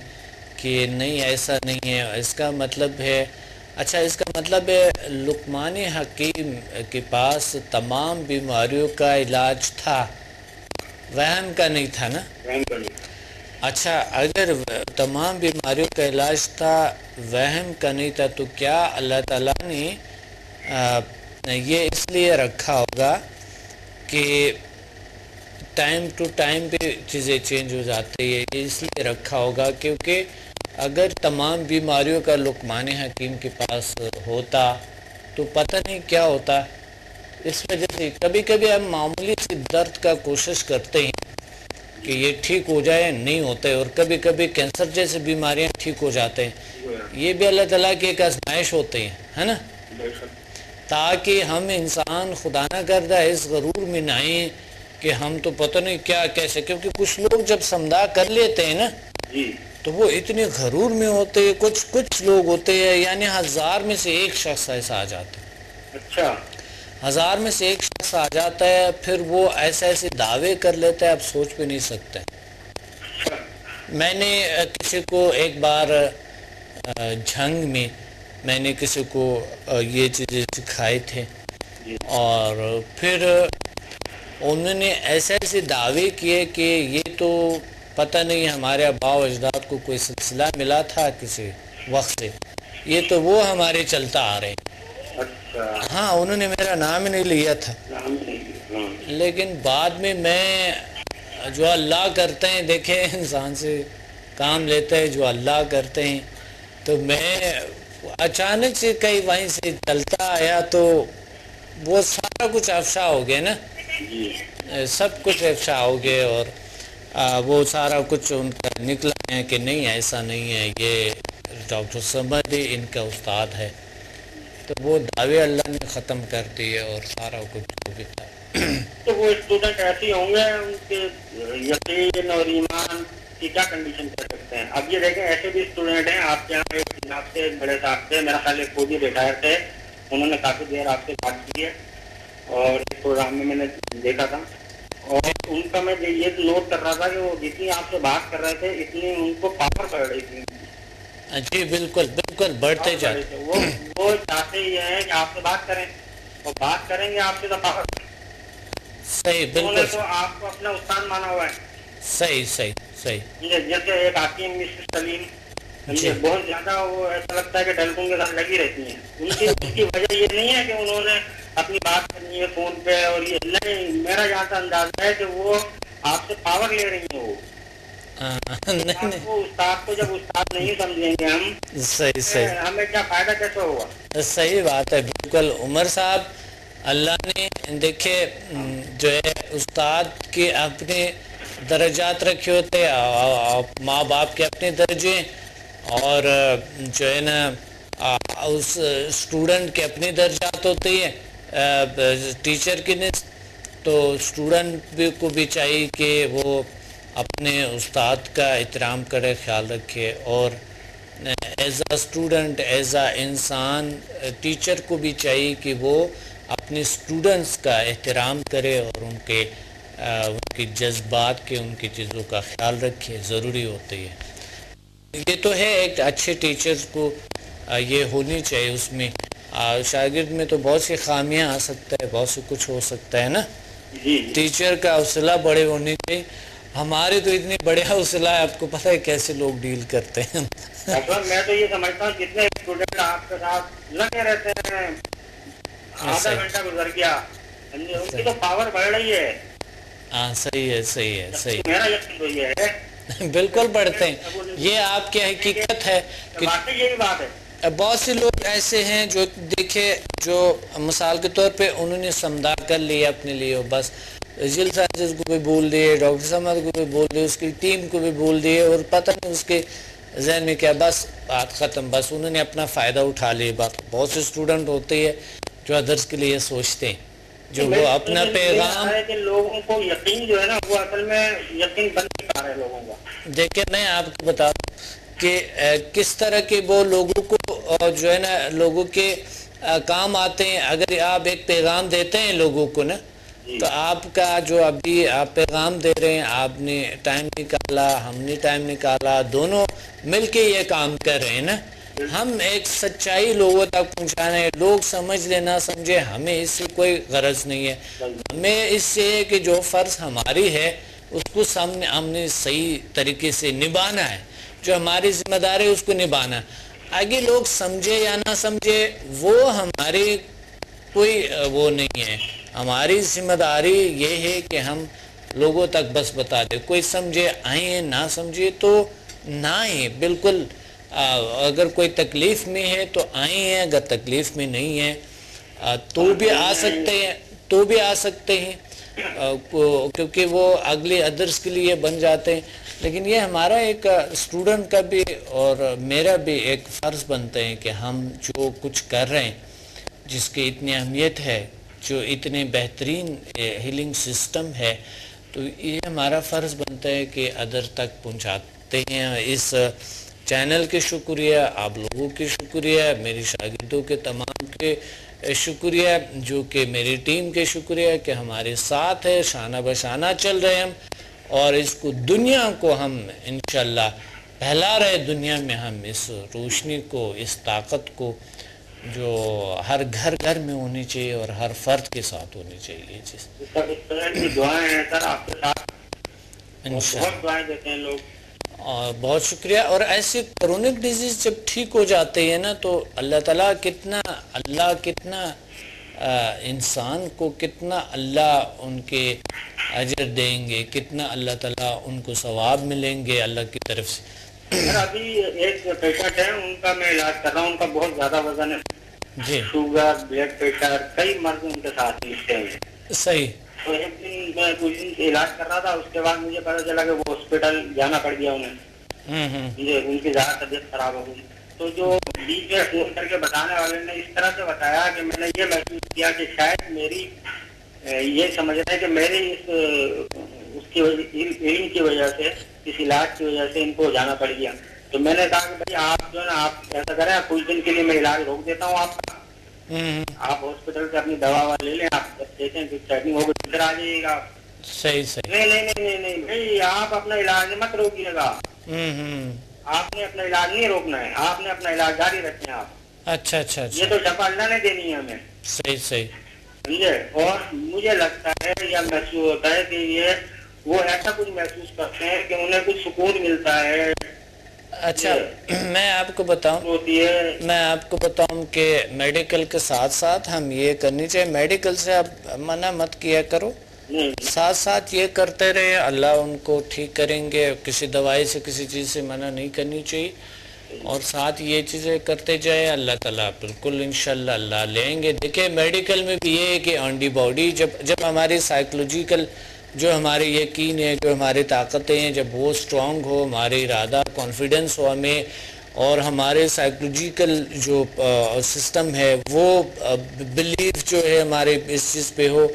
کہ نہیں ایسا نہیں ہے، اس کا مطلب ہے، اچھا اس کا مطلب ہے لقمان حکیم کے پاس تمام بیماریوں کا علاج تھا، وہم کا نہیں تھا نا؟ اچھا اگر تمام بیماریوں کا علاج تھا، وہم کا نہیں تھا، تو کیا اللہ تعالیٰ نے یہ اس لیے رکھا ہوگا کہ ٹائم ٹو ٹائم پہ چیزیں چینج ہو جاتی ہے، اس لیے رکھا ہوگا کیونکہ اگر تمام بیماریوں کا لقمان حکیم کے پاس ہوتا تو پتہ نہیں کیا ہوتا۔ اس وجہ سے کبھی کبھی ہم معمولی سی درد کا کوشش کرتے ہیں کہ یہ ٹھیک ہو جائے، نہیں ہوتا ہے، اور کبھی کبھی کینسر جیسے بیماریاں ٹھیک ہو جاتے ہیں۔ یہ بھی اللہ تعالیٰ کی ایک آزمائش ہوتی ہے نا، تاکہ ہم انسان خدا نہ کردہ اس غرور میں نہ آئیں کہ ہم تو پتہ نہیں کیا کیسے، کیونکہ کچھ لوگ جب سمدھا کر لیتے ہیں نا تو وہ اتنے غرور میں ہوتے ہیں، کچھ لوگ ہوتے ہیں یعنی 1000 میں سے ایک شخص ایسا آ جاتا ہے، اچھا 1000 میں سے ایک شخص آ جاتا ہے، پھر وہ ایسے دعوے کر لیتا ہے آپ سوچ بھی نہیں سکتے۔ میں نے کسی کو ایک بار جھنگ میں میں نے کسی کو یہ چیزیں سکھائے تھے، اور پھر انہوں نے ایسے دعوے کیے کہ یہ تو پتہ نہیں ہمارے آباء و اجداد کو کوئی سلسلہ ملا تھا کسی وقت سے، یہ تو وہ ہمارے چلتا آ رہے ہیں۔ ہاں انہوں نے میرا نام ہی نہیں لیا تھا، لیکن بعد میں جو اللہ کرتے ہیں، دیکھیں انسان سے کام لیتا ہے جو اللہ کرتے ہیں، تو میں اچانک سے کہیں وہیں سے چلتا آیا تو وہ سارا کچھ افشا ہو گیا نا، سب کچھ افشا ہو گئے، اور وہ سارا کچھ ان کا نکلا ہے کہ نہیں ایسا نہیں ہے، یہ ڈاکٹر سمد ان کا استاد ہے، تو وہ دعوے اللہ نے ختم کر دیے اور سارا کچھ بھی تھا۔ تو وہ اسٹوڈنٹ ایسے ہوں گے، ان کے یقین اور ایمان کی کیا کنڈیشن کر سکتے ہیں؟ اب یہ دیکھیں ایسے بھی اسٹوڈنٹ ہیں، آپ کے یہاں ایک جناب سے بڑے صاحب سے، میرا خیال ہے خود ہی ریٹائر تھے، انہوں نے کافی دیر آپ سے بات کی ہے اور اس پروگرام میں نے دیکھا تھا، اور ان کا میں یہ نوٹ کر رہا تھا کہ وہ جتنی آپ سے بات کر رہے تھے اتنی ان کو پاور پڑ رہی تھی۔ جی بالکل بڑھتے جاتے، وہ چاہتے یہ ہیں کہ آپ سے بات کریں، اور بات کریں گے آپ سے تو پاور۔ صحیح بالکل، تو آپ کو اپنا استاد مانا ہوا ہے۔ صحیح جیسے ایک حکیم مسز سلیم، بہت زیادہ وہ ایسا لگتا ہے کہ ٹیلیفون کے ساتھ لگی رہتی ہیں، اس کی وجہ یہ نہیں ہے کہ انہوں نے اپنی بات کرنی ہے فون پہ، اور یہ نہیں، میرا جہاں سے اندازہ ہے کہ وہ آپ سے پاور لے رہی ہیں۔ وہ استاد کو جب استاد نہیں سمجھیں گے ہم، صحیح ہمیں کیا فائدہ کیسے ہوگا؟ صحیح بات ہے بالکل عمر صاحب۔ اللہ نے دیکھے جو ہے استاد کے اپنے درجات رکھے ہوتے ہیں، ماں باپ کے اپنے درجے، اور جو ہے نا اس اسٹوڈنٹ کے اپنے درجات ہوتے ہیں ٹیچر کی نسبت، تو اسٹوڈنٹ کو بھی چاہیے کہ وہ اپنے استاد کا احترام کرے، خیال رکھے، اور as a student, as a انسان، ٹیچر کو بھی چاہیے کہ وہ اپنے اسٹوڈنٹس کا احترام کرے اور ان کے جذبات کے، ان کی چیزوں کا خیال رکھے، ضروری ہوتی ہے۔ یہ تو ہے ایک اچھے ٹیچرز کو یہ ہونی چاہیے، اس میں شاگرد میں تو بہت سی خامیاں آ سکتا ہے، بہت سے کچھ ہو سکتا ہے نا۔ ٹیچر کا حوصلہ بڑے ہونے چاہیے، ہمارے تو اتنے بڑے حوصلہ ہے، آپ کو پتہ ہے کیسے لوگ ڈیل کرتے ہیں۔ میں تو یہ سمجھتا ہوں جتنے اسٹوڈنٹ آپ کے ساتھ لگے رہتے ہیں، آدھا گھنٹہ گزر گیا، ان کی تو پاور بڑھ رہی ہے۔ ہاں صحیح ہے، صحیح ہے، صحیح، میرا یقین تو یہ ہے بالکل بڑھتے ہیں، یہ آپ کی حقیقت ہے کہ یہی بات ہے۔ بہت سے لوگ ایسے ہیں جو دیکھے، جو مثال کے طور پہ انہوں نے سمدھا کر لیا اپنے لیے، بس جل سائنسز کو بھی بول دیے، ڈاکٹر سمد کو بھی بول دیے، اس کی ٹیم کو بھی بول دیے، اور پتہ نہیں اس کے ذہن میں کیا، بس بات ختم، بس انہوں نے اپنا فائدہ اٹھا لیا۔ بات بہت سے اسٹوڈنٹ ہوتے ہیں جو ادرس کے لیے سوچتے ہیں، جو وہ اپنا پیغام، لوگوں کو یقین جو ہے نا وہ اصل میں یقین بن نہیں پا رہے لوگوں کا۔ دیکھیں میں آپ کو بتا دوں کہ کس طرح کے وہ لوگوں کو جو ہے نا لوگوں کے کام آتے ہیں۔ اگر آپ ایک پیغام دیتے ہیں لوگوں کو نا، تو آپ کا جو ابھی آپ پیغام دے رہے ہیں، آپ نے ٹائم نکالا، ہم نے ٹائم نکالا، دونوں مل کے یہ کام کر رہے ہیں نا۔ ہم ایک سچائی لوگوں تک پہنچانے، لوگ سمجھ لے نہ سمجھے، ہمیں اس سے کوئی غرض نہیں ہے۔ ہمیں اس سے کہ جو فرض ہماری ہے اس کو ہم نے صحیح طریقے سے نبھانا ہے، جو ہماری ذمہ داری ہے اس کو نبھانا ہے۔ آگے لوگ سمجھے یا نہ سمجھے وہ ہماری کوئی وہ نہیں ہے، ہماری ذمہ داری یہ ہے کہ ہم لوگوں تک بس بتا دیں، کوئی سمجھے آئیں نہ سمجھے تو نہ ہی، بالکل اگر کوئی تکلیف میں ہے تو آئیں ہیں، اگر تکلیف میں نہیں ہے تو بھی آ سکتے ہیں کیونکہ وہ اگلے ادرس کے لیے بن جاتے ہیں۔ لیکن یہ ہمارا ایک اسٹوڈنٹ کا بھی اور میرا بھی ایک فرض بنتے ہیں کہ ہم جو کچھ کر رہے ہیں، جس کی اتنی اہمیت ہے، جو اتنے بہترین ہیلنگ سسٹم ہے، تو یہ ہمارا فرض بنتا ہے کہ ادر تک پہنچاتے ہیں۔ اس چینل کے شکریہ، آپ لوگوں کے شکریہ، میری شاگردوں کے تمام کے شکریہ، جو کہ میری ٹیم کے شکریہ کہ ہمارے ساتھ ہے، شانہ بشانہ چل رہے ہیں ہم، اور اس کو دنیا کو ہم انشاءاللہ پھیلا رہے، دنیا میں ہم اس روشنی کو، اس طاقت کو جو ہر گھر گھر میں ہونی چاہیے اور ہر فرد کے ساتھ ہونی چاہیے۔ اس طرح کی دعائیں ہیں سر آپ کے ساتھ، بہت دعائیں دیتے ہیں لوگ، اور بہت شکریہ۔ اور ایسے کرونک ڈیزیز جب ٹھیک ہو جاتے ہیں نا تو اللہ تعالیٰ کتنا انسان کو کتنا اللہ ان کے اجر دیں گے، کتنا اللہ تعالیٰ ان کو ثواب ملیں گے اللہ کی طرف سے۔ سر ابھی ایک پیشنٹ ہے، ان کا میں علاج کر رہا ہوں، ان کا بہت زیادہ وزن ہے، جی، شوگر، بلڈ پریشر، کئی مرض ان کے ساتھ لکھتے ہیں۔ صحیح۔ تو ایک دن میں کچھ دن سے علاج کر رہا تھا، اس کے بعد مجھے پتا چلا کہ وہ ہاسپٹل جانا پڑ گیا انہیں، ان کی زیادہ طبیعت خراب ہو گئی۔ تو جو بیچ میں فون کر کے بتانے والے نے اس طرح سے بتایا کہ میں نے یہ محسوس کیا کہ شاید میری یہ سمجھ رہے ہیں کہ میری اس کی علم کی وجہ سے، اس علاج کی وجہ سے ان کو جانا پڑ گیا۔ تو میں نے کہا کہ بھائی آپ جو ہے نا آپ ایسا کریں، کچھ دن کے لیے میں علاج روک دیتا ہوں آپ کا، آپ ہاسپٹل سے اپنی دوا لے لیں، آپ جب دیکھیں کہ سیٹنگ ہوگی ادھر آ جائیے گا۔ صحیح۔ نہیں بھائی آپ اپنا علاج مت روکیے گا، آپ نے اپنا علاج نہیں روکنا ہے، آپ نے اپنا علاج جاری رکھنا ہے آپ۔ اچھا، یہ تو شفا اللہ نے دینی ہے ہمیں۔ صحیح۔ سمجھے؟ اور مجھے لگتا ہے یا محسوس ہوتا ہے کہ یہ وہ ایسا کچھ محسوس کرتے ہیں کہ انہیں کچھ سکون ملتا ہے۔ اچھا میں آپ کو بتاؤں کہ میڈیکل کے ساتھ ساتھ ہم یہ کرنی چاہیے، میڈیکل سے آپ منع مت کیا کرو، ساتھ ساتھ یہ کرتے رہے، اللہ ان کو ٹھیک کریں گے، کسی دوائی سے کسی چیز سے منع نہیں کرنی چاہیے، اور ساتھ یہ چیزیں کرتے جائے، اللہ تعالیٰ بالکل انشاءاللہ اللہ لیں گے۔ دیکھیں میڈیکل میں بھی یہ ہے کہ اینٹی باڈی جب ہماری سائیکولوجیکل جو ہمارے یقین ہے، جو ہماری طاقتیں ہیں، جب وہ سٹرونگ ہو، ہمارے ارادہ کانفیڈنس ہو ہمیں، اور ہمارے سائیکولوجیکل جو سسٹم ہے وہ بلیف جو ہے ہمارے اس چیز پہ ہو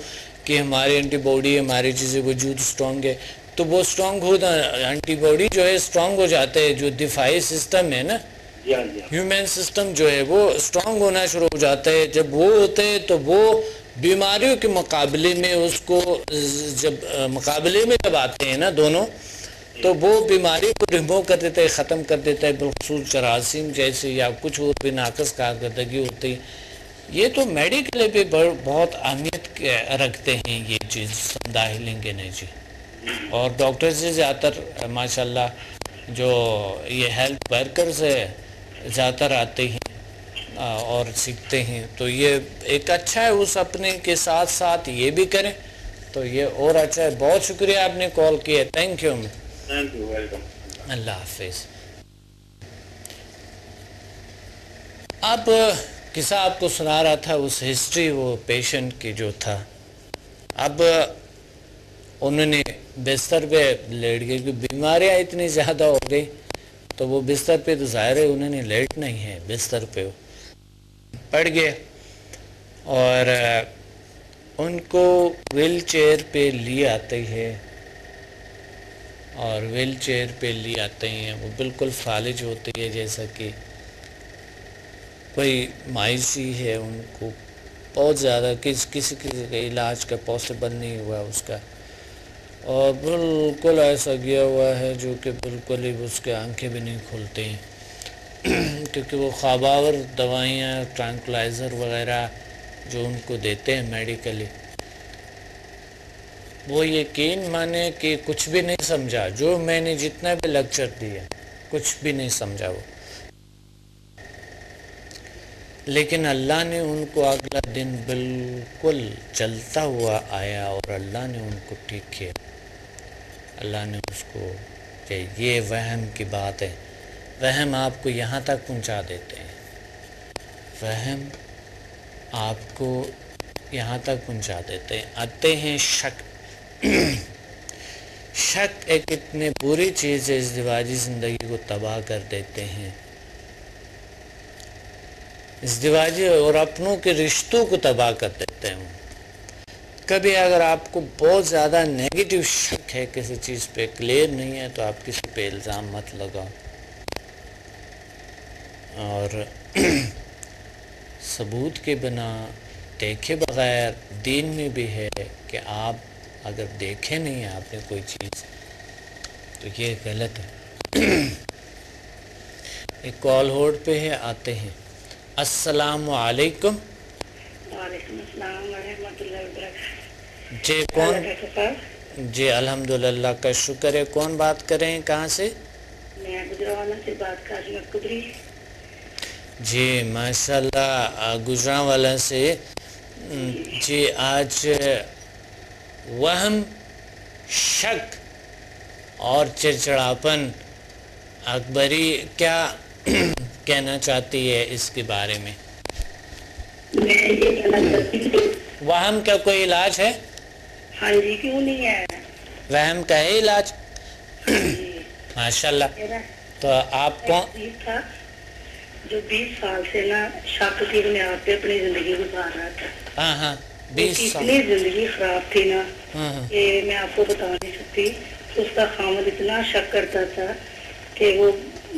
کہ ہمارے اینٹی باڈی، ہماری چیزیں وجود سٹرونگ ہے، تو وہ سٹرونگ ہو، اینٹی باڈی جو ہے سٹرونگ ہو جاتے ہیں، جو دفاعی سسٹم ہے نا ہیومن سسٹم جو ہے وہ اسٹرانگ ہونا شروع ہو جاتا ہے. جب وہ ہوتے ہیں تو وہ بیماریوں کے مقابلے میں اس کو مقابلے میں جب آتے ہیں نا دونوں, تو وہ بیماری کو ریموو کر دیتا ہے, ختم کر دیتا ہے, بالخصوص جراثیم جیسے یا کچھ اور بھی ناقص کارکردگی ہوتی ہے. یہ تو میڈیکل پہ بہت اہمیت رکھتے ہیں یہ چیز سندا ہیلنگ انرجی. اور ڈاکٹر سے زیادہ تر ماشاءاللہ جو یہ ہیلتھ ورکرز ہے زیادہ تر آتے ہیں اور سیکھتے ہیں, تو یہ ایک اچھا ہے. اس اپنے کے ساتھ ساتھ یہ بھی کریں تو یہ اور اچھا ہے. بہت شکریہ آپ نے کال کیا. Thank you. ویلکم. اللہ حافظ. اب قصہ آپ کو سنا رہا تھا اس ہسٹری وہ پیشنٹ کی جو تھا. اب انہوں نے بستر پہ لیٹ گئے کیونکہ بیماریاں اتنی زیادہ ہو گئی, تو وہ بستر پہ تو ظاہر ہے انہوں نے لیٹ نہیں ہے, بستر پہ پڑ گئے اور ان کو ویل چیئر پہ لی آتے ہیں اور ویل چیئر پہ لی آتے ہیں. وہ بالکل فالج ہوتی ہے جیسا کہ کوئی مایوسی ہے ان کو بہت زیادہ, کسی کا علاج کا پاسبل نہیں ہوا اس کا, اور بالکل ایسا گیا ہوا ہے جو کہ بالکل ہی اس کے آنکھیں بھی نہیں کھلتے ہیں کیونکہ وہ خواباور دوائیاں ٹرانکلائزر وغیرہ جو ان کو دیتے ہیں میڈیکلی, وہ یقین مانے کہ کچھ بھی نہیں سمجھا. جو میں نے جتنا بھی لیکچر دیا کچھ بھی نہیں سمجھا وہ, لیکن اللہ نے ان کو اگلا دن بالکل چلتا ہوا آیا اور اللہ نے ان کو ٹھیک کیا. اللہ نے اس کو کہ یہ وہم کی بات ہے, وہم آپ کو یہاں تک پہنچا دیتے ہیں, وہم آپ کو یہاں تک پہنچا دیتے ہیں. آتے ہیں شک. شک ایک اتنے بری چیز ہے, ازدواجی زندگی کو تباہ کر دیتے ہیں, ازدواجی اور اپنوں کے رشتوں کو تباہ کر دیتے ہیں. کبھی اگر آپ کو بہت زیادہ نیگیٹو شک ہے کسی چیز پہ, کلیئر نہیں ہے, تو آپ کسی پہ الزام مت لگاؤ. اور ثبوت کے بنا دیکھے بغیر دین میں بھی ہے کہ آپ اگر دیکھے نہیں آپ نے کوئی چیز تو یہ غلط ہے. ایک کال ہولڈ پہ ہے, آتے ہیں. السلام علیکم. وعلیکم السلام ورحمۃ اللہ وبرکاتہ. جی کون؟ جی الحمدللہ کا شکر ہے. کون بات کر رہے ہیں, کہاں سے؟ میں گجرانوالہ سے بات کر رہی ہوں, قدری. جی ماشاءاللہ گجرانوالہ سے. جی آج وہم, شک اور چڑچڑاپن, اکبری کیا کہنا چاہتی ہے اس کے بارے میں؟ میں یہ کہنا چاہتی ہوں, وہم کا کوئی علاج ہے؟ ہاں جی, کیوں نہیں ہے, وہم کا ہے علاج. ماشاءاللہ. تو آپ کون تھا جو 20 سال سے نا شک کی بنیاد پہ اپنی زندگی گزار رہا تھا. ہاں ہاں 20 سال. اتنی زندگی خراب تھی نا کہ میں آپ کو بتا نہیں سکتی. اس کا خامد اتنا شک کرتا تھا کہ وہ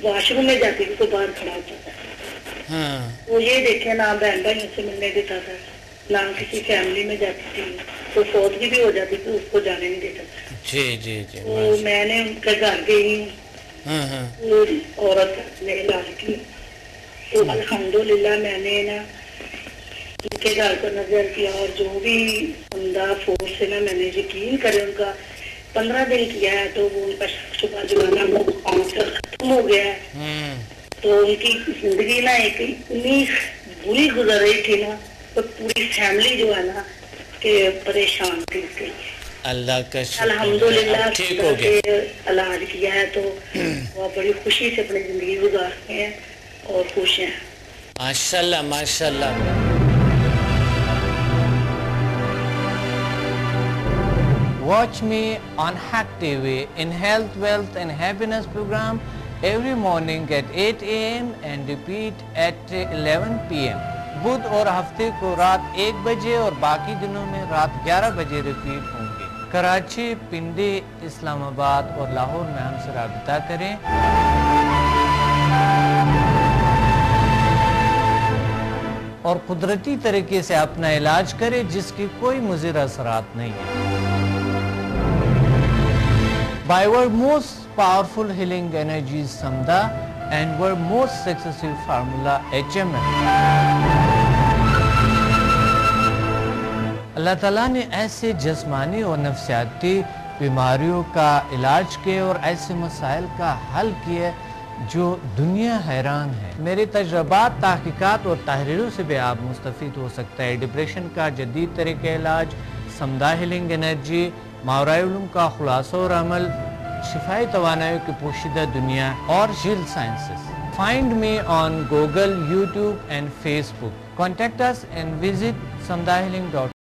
واش روم میں جاتی تھی تو باہر کھڑا ہوتا تھا. وہ یہ دیکھے نہ بہن بھائیوں سے ملنے دیتا تھا, نہ کسی فیملی میں جاتی تھی, تو فوت بھی ہو جاتی تھی اس کو جانے نہیں دیتا تھا. جی جی جی. تو میں نے ان کا گھر گئی ہوں, عورت نے علاج کی, تو الحمدللہ میں نے نا ان کے گھر پر نظر کیا, اور جو بھی عمدہ فورس سے نا میں نے یقین کرے ان کا 15 دن کیا ہے, تو وہ ان کا شبہ جو ہے نا ختم ہو گیا ہے. تو ان کی زندگی نا ایک اتنی بری گزر رہی تھی نا, تو پوری فیملی جو ہے نا کہ پریشان تھی اس کے لیے. اللہ کا شکر, الحمدللہ ٹھیک ہو گیا. علاج کیا ہے تو وہ بڑی خوشی سے اپنی زندگی گزارتے ہیں اور خوش ہیں. ماشاءاللہ ماشاءاللہ. Watch me on Hack TV in Health, Wealth and Happiness program every morning at 8 a.m. and repeat at 11 p.m. بدھ اور ہفتے کو رات 1 بجے اور باقی دنوں میں رات 11 بجے ریپیٹ ہوں گے. کراچی, پنڈی, اسلام آباد اور لاہور میں ہم سے رابطہ کریں. اور قدرتی طریقے سے اپنا علاج کرے جس کی کوئی مضر اثرات نہیں ہے۔ By our most powerful healing energies Samda and our most successful formula HMF. اللہ تعالیٰ نے ایسے جسمانی اور نفسیاتی بیماریوں کا علاج کیا اور ایسے مسائل کا حل کیا جو دنیا حیران ہے۔ میرے تجربات، تحقیقات اور تحریروں سے بھی آپ مستفید ہو سکتا ہے۔ ڈپریشن کا جدید طریقہ علاج، سمدہ ہیلنگ انرجی، ماورائے علوم کا خلاصہ اور عمل، شفائی توانائی کی پوشیدہ دنیا اور جیل sciences. Find me on Google, YouTube and Facebook. Contact us and visit samdahealing.com.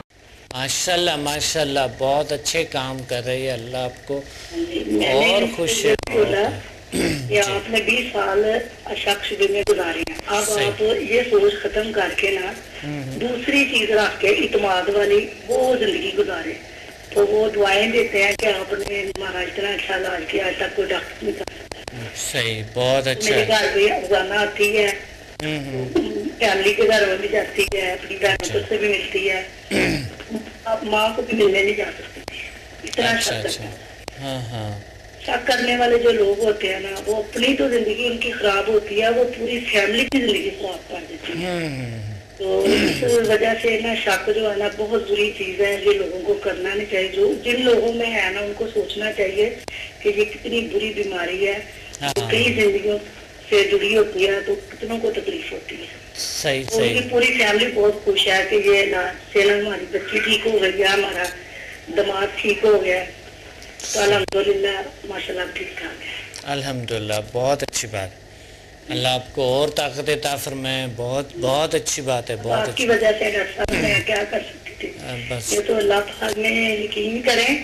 ماشاءاللہ ماشاءاللہ، بہت اچھے کام کر رہی ہے، اللہ آپ کو اور خوش یا آپ نے 20 سال اشک شبے میں گزارے ہیں، اب آپ یہ سوچ ختم کر کے نا دوسری چیز رکھ کے اعتماد والی وہ زندگی گزارے، تو وہ دعائیں دیتے ہیں کہ آپ نے ہمارا اتنا اچھا علاج کیا، آج تک کوئی ڈاکٹر نہیں کر۔ صحیح، بہت اچھا۔ میرے گھر پہ روزانہ آتی ہے، فیملی کے گھر میں بھی جاتی ہے، اپنی بہنوں سے بھی ملتی ہے، آپ ماں کو بھی ملنے نہیں جا سکتی، اتنا شک کرتا ہے۔ ہاں ہاں، شک کرنے والے جو لوگ ہوتے ہیں نا، وہ اپنی تو زندگی ان کی خراب ہوتی ہے، وہ پوری فیملی کی زندگی خراب کر دیتی ہے۔ تو اس وجہ سے نا شک جو ہے نا بہت بری چیز ہے، یہ لوگوں کو کرنا نہیں چاہیے۔ جو جن لوگوں میں ہے نا ان کو سوچنا چاہیے کہ یہ کتنی بری بیماری ہے، کئی زندگیوں سے جڑی ہوتی ہے، تو کتنوں کو تکلیف ہوتی ہے۔ صحیح ان کی صحیح، پوری فیملی بہت خوش ہے کہ یہ علاج سے نا ہماری بچی ٹھیک ہو گئی ہے، ہمارا دماغ ٹھیک ہو گیا، تو الحمدللہ ماشاءاللہ ٹھیک ٹھاک ہے۔ الحمدللہ، بہت اچھی بات، اللہ آپ کو اور طاقت عطا فرمائے، بہت بہت اچھی بات ہے، بہت آپ کی اچھی وجہ سے ڈاکٹر صاحب میں کیا کر سکتی تھی، بس۔ یہ تو اللہ پاک نے یقین کریں۔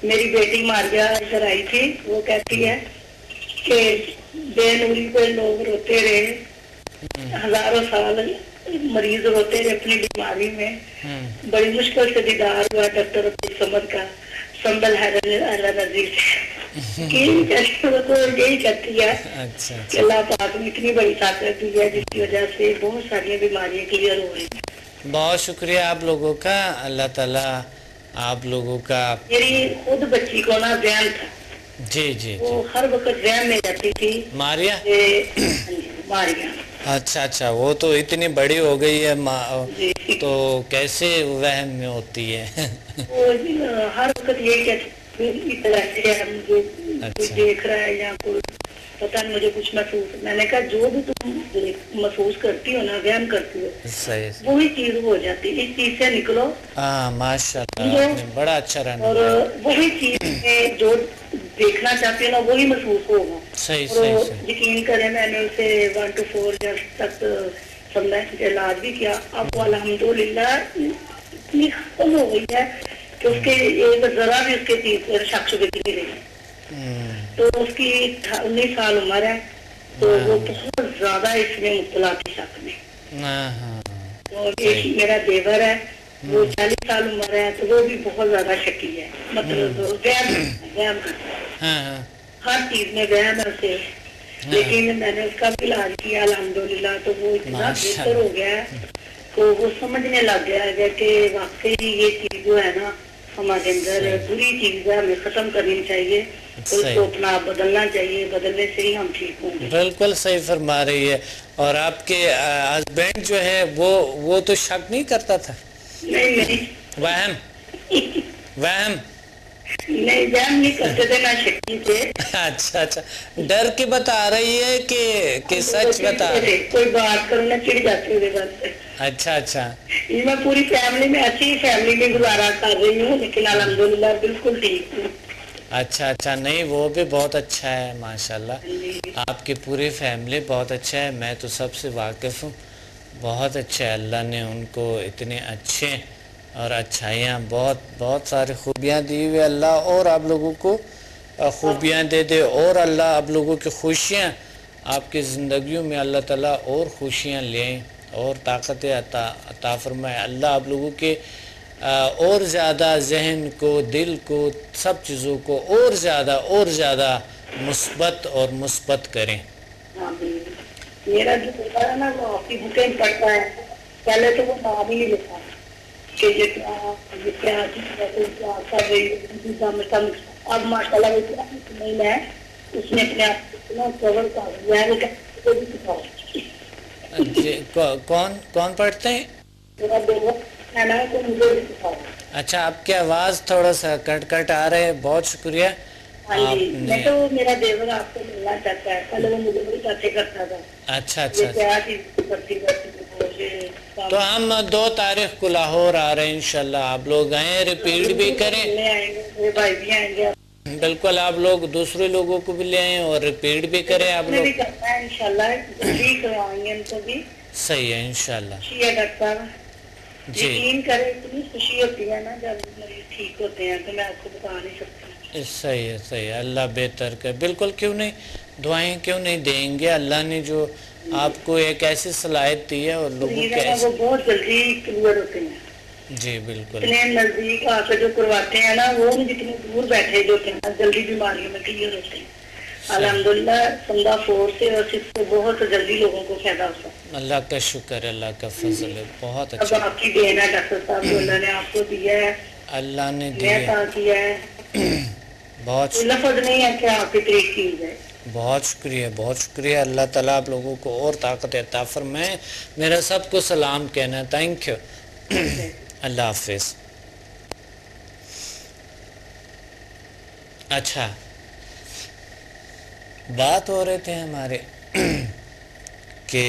میری بیٹی ماریہ ادھر آئی تھی، وہ کہتی ہے کہ بے نوری پہ لوگ روتے رہے، ہزاروں سال مریض روتے رہے اپنی بیماری میں، بڑی مشکل سے دیدار ہوا ڈاکٹر عبدالصمد کا، سنبل اللہ نظیر سے، وہ تو یہی کرتی ہے کہ اللہ پاک نے اتنی بڑی طاقت دی ہے جس کی وجہ سے بہت ساری بیماریاں کلیئر ہو رہی ہیں۔ بہت شکریہ آپ لوگوں کا، اللہ تعالیٰ آپ لوگوں کا۔ میری خود بچی کو نا ذہن تھا، جی جی، وہ ہر وقت ذہن میں رہتی تھی ماریہ، ماریہ۔ اچھا اچھا، وہ تو اتنی بڑی ہو گئی ہے تو کیسے وہم میں ہوتی ہے؟ وہ ہر وقت یہ کہتی مجھے دیکھ رہا ہے یا کوئی پتہ نہیں، مجھے کچھ محسوس، میں نے کہا جو بھی تم محسوس کرتی ہو نا، وہم کرتی ہو، صحیح، وہی چیز ہو جاتی، اس چیز سے نکلو۔ ہاں ماشاءاللہ، آپ نے بڑا اچھا رہنا، اور وہی چیز میں جو دیکھنا چاہتی ہوں نا وہی محسوس ہوگا۔ صحیح اور صحیح صحیح، یقین کریں میں نے اسے 1 to 4 ایئرس تک سمجھا علاج بھی کیا، اب الحمدللہ اتنی ختم ہو گئی ہے کہ اس کے ایک ذرا بھی اس کے چیز شک شبے کی نہیں رہی۔ تو اس کی 19 سال عمر ہے، تو وہ بہت زیادہ اس میں مبتلا تھی شک میں۔ اور ایک میرا دیور ہے، وہ 40 سال عمر ہے، تو وہ بھی بہت زیادہ شکی ہے، مطلب وہم کرتا ہے، ہر چیز میں وہم ہے اسے، لیکن میں نے اس کا بھی علاج کیا الحمدللہ، تو وہ اتنا بہتر ہو گیا ہے، تو وہ سمجھنے لگ گیا ہے کہ واقعی یہ چیز جو ہے نا ہمارے اندر بری چیز ہے، ہمیں ختم کرنی چاہیے، اس کو اپنا بدلنا چاہیے، بدلنے سے ہی ہم ٹھیک ہوں گے۔ بالکل صحیح فرما رہی ہے۔ اور آپ کے ہسبینڈ جو ہے وہ تو شک نہیں کرتا تھا؟ نہیں، وہم وہم نہیں، وہم نہیں کرتے تھے، نہ شکی تھے۔ اچھا اچھا، ڈر کے بتا رہی ہے کہ سچ بتا رہی؟ کوئی بات کرو نہ چڑ جاتے تھے بس۔ اچھا اچھا، میں پوری فیملی میں اچھی فیملی میں گزارا کر رہی ہوں، لیکن الحمدللہ بالکل ٹھیک ہوں۔ اچھا اچھا، نہیں وہ بھی بہت اچھا ہے ماشاءاللہ، آپ کی پوری فیملی بہت اچھا ہے، میں تو سب سے واقف ہوں، بہت اچھا ہے، اللہ نے ان کو اتنے اچھے اور اچھائیاں بہت بہت سارے خوبیاں دی ہوئے، اللہ اور آپ لوگوں کو خوبیاں دے دے، اور اللہ آپ لوگوں کی خوشیاں آپ کی زندگیوں میں اللہ تعالیٰ اور خوشیاں لیں اور طاقت عطا فرمائے، اللہ آپ لوگوں کے اور زیادہ ذہن کو، دل کو، سب چیزوں کو اور زیادہ مثبت اور مثبت کریں۔ میرا جو بیٹا ہے نا وہ آپ کی بکیں پڑھتا ہے، پہلے تو وہ نام ہی نہیں لکھا کہ یہ کیا کر رہی. اب ماشاء اللہ نہیں میں اس نے اپنے آپ کو اتنا کور کر دیا. جی کون پڑھتے ہیں؟ میرا بیٹا ہے نا تو مجھے بھی سکھاؤ. اچھا آپ کی آواز تھوڑا سا کٹ آ رہے ہے. بہت شکریہ. ہاں جی میں تو میرا دیور آپ کو ملنا چاہتا ہے. پہلے وہ مجھے بڑی باتیں کرتا تھا. اچھا تو ہم 2 تاریخ کو لاہور آ رہے ہیں انشاءاللہ. آپ لوگ آئیں, ریپیٹ بھی کریں. میرے بھائی بھی آئیں گے. بالکل آپ لوگ دوسرے لوگوں کو بھی لے آئیں اور ریپیٹ بھی کریں. آپ لوگ انشاءاللہ جلدی کروائیں گے ان کو بھی. صحیح ہے انشاءاللہ. خوشی ہے ڈاکٹر صاحب, جی یقین کریں اتنی خوشی ہوتی ہے نا جب مریض ٹھیک ہوتے ہیں تو میں آپ کو بتا نہیں سکتی. صحیح ہے. اللہ بہتر کر. بالکل کیوں نہیں, دعائیں کیوں نہیں دیں گے. اللہ نے جو آپ کو ایک ایسی صلاحیت دی ہے اور لوگوں کے وہ بہت جلدی کلیئر ہوتے ہیں. جی بالکل. اتنے نزدیک آ کے جو کرواتے ہیں نا وہ جتنے دور بیٹھے جو ہوتے ہیں جلدی بیماریوں میں کلیئر ہوتے ہیں. الحمدللہ سمدہ فور سے اور صرف سے بہت جلدی لوگوں کو فائدہ ہوتا ہے. اللہ کا شکر ہے, اللہ کا فضل ہے. بہت اب اچھا. آپ کی دین ہے ڈاکٹر صاحب, جو اللہ نے آپ کو دیا ہے, اللہ نے دیا ہے. بہت لفظ نہیں ہے کہ آپ کی تعریف کی جائے. بہت شکریہ, بہت شکریہ. اللہ تعالیٰ آپ لوگوں کو اور طاقت عطا فرمائے. میرا سب کو سلام کہنا ہے. Thank you. اللہ حافظ. اچھا بات ہو رہے تھے ہمارے کہ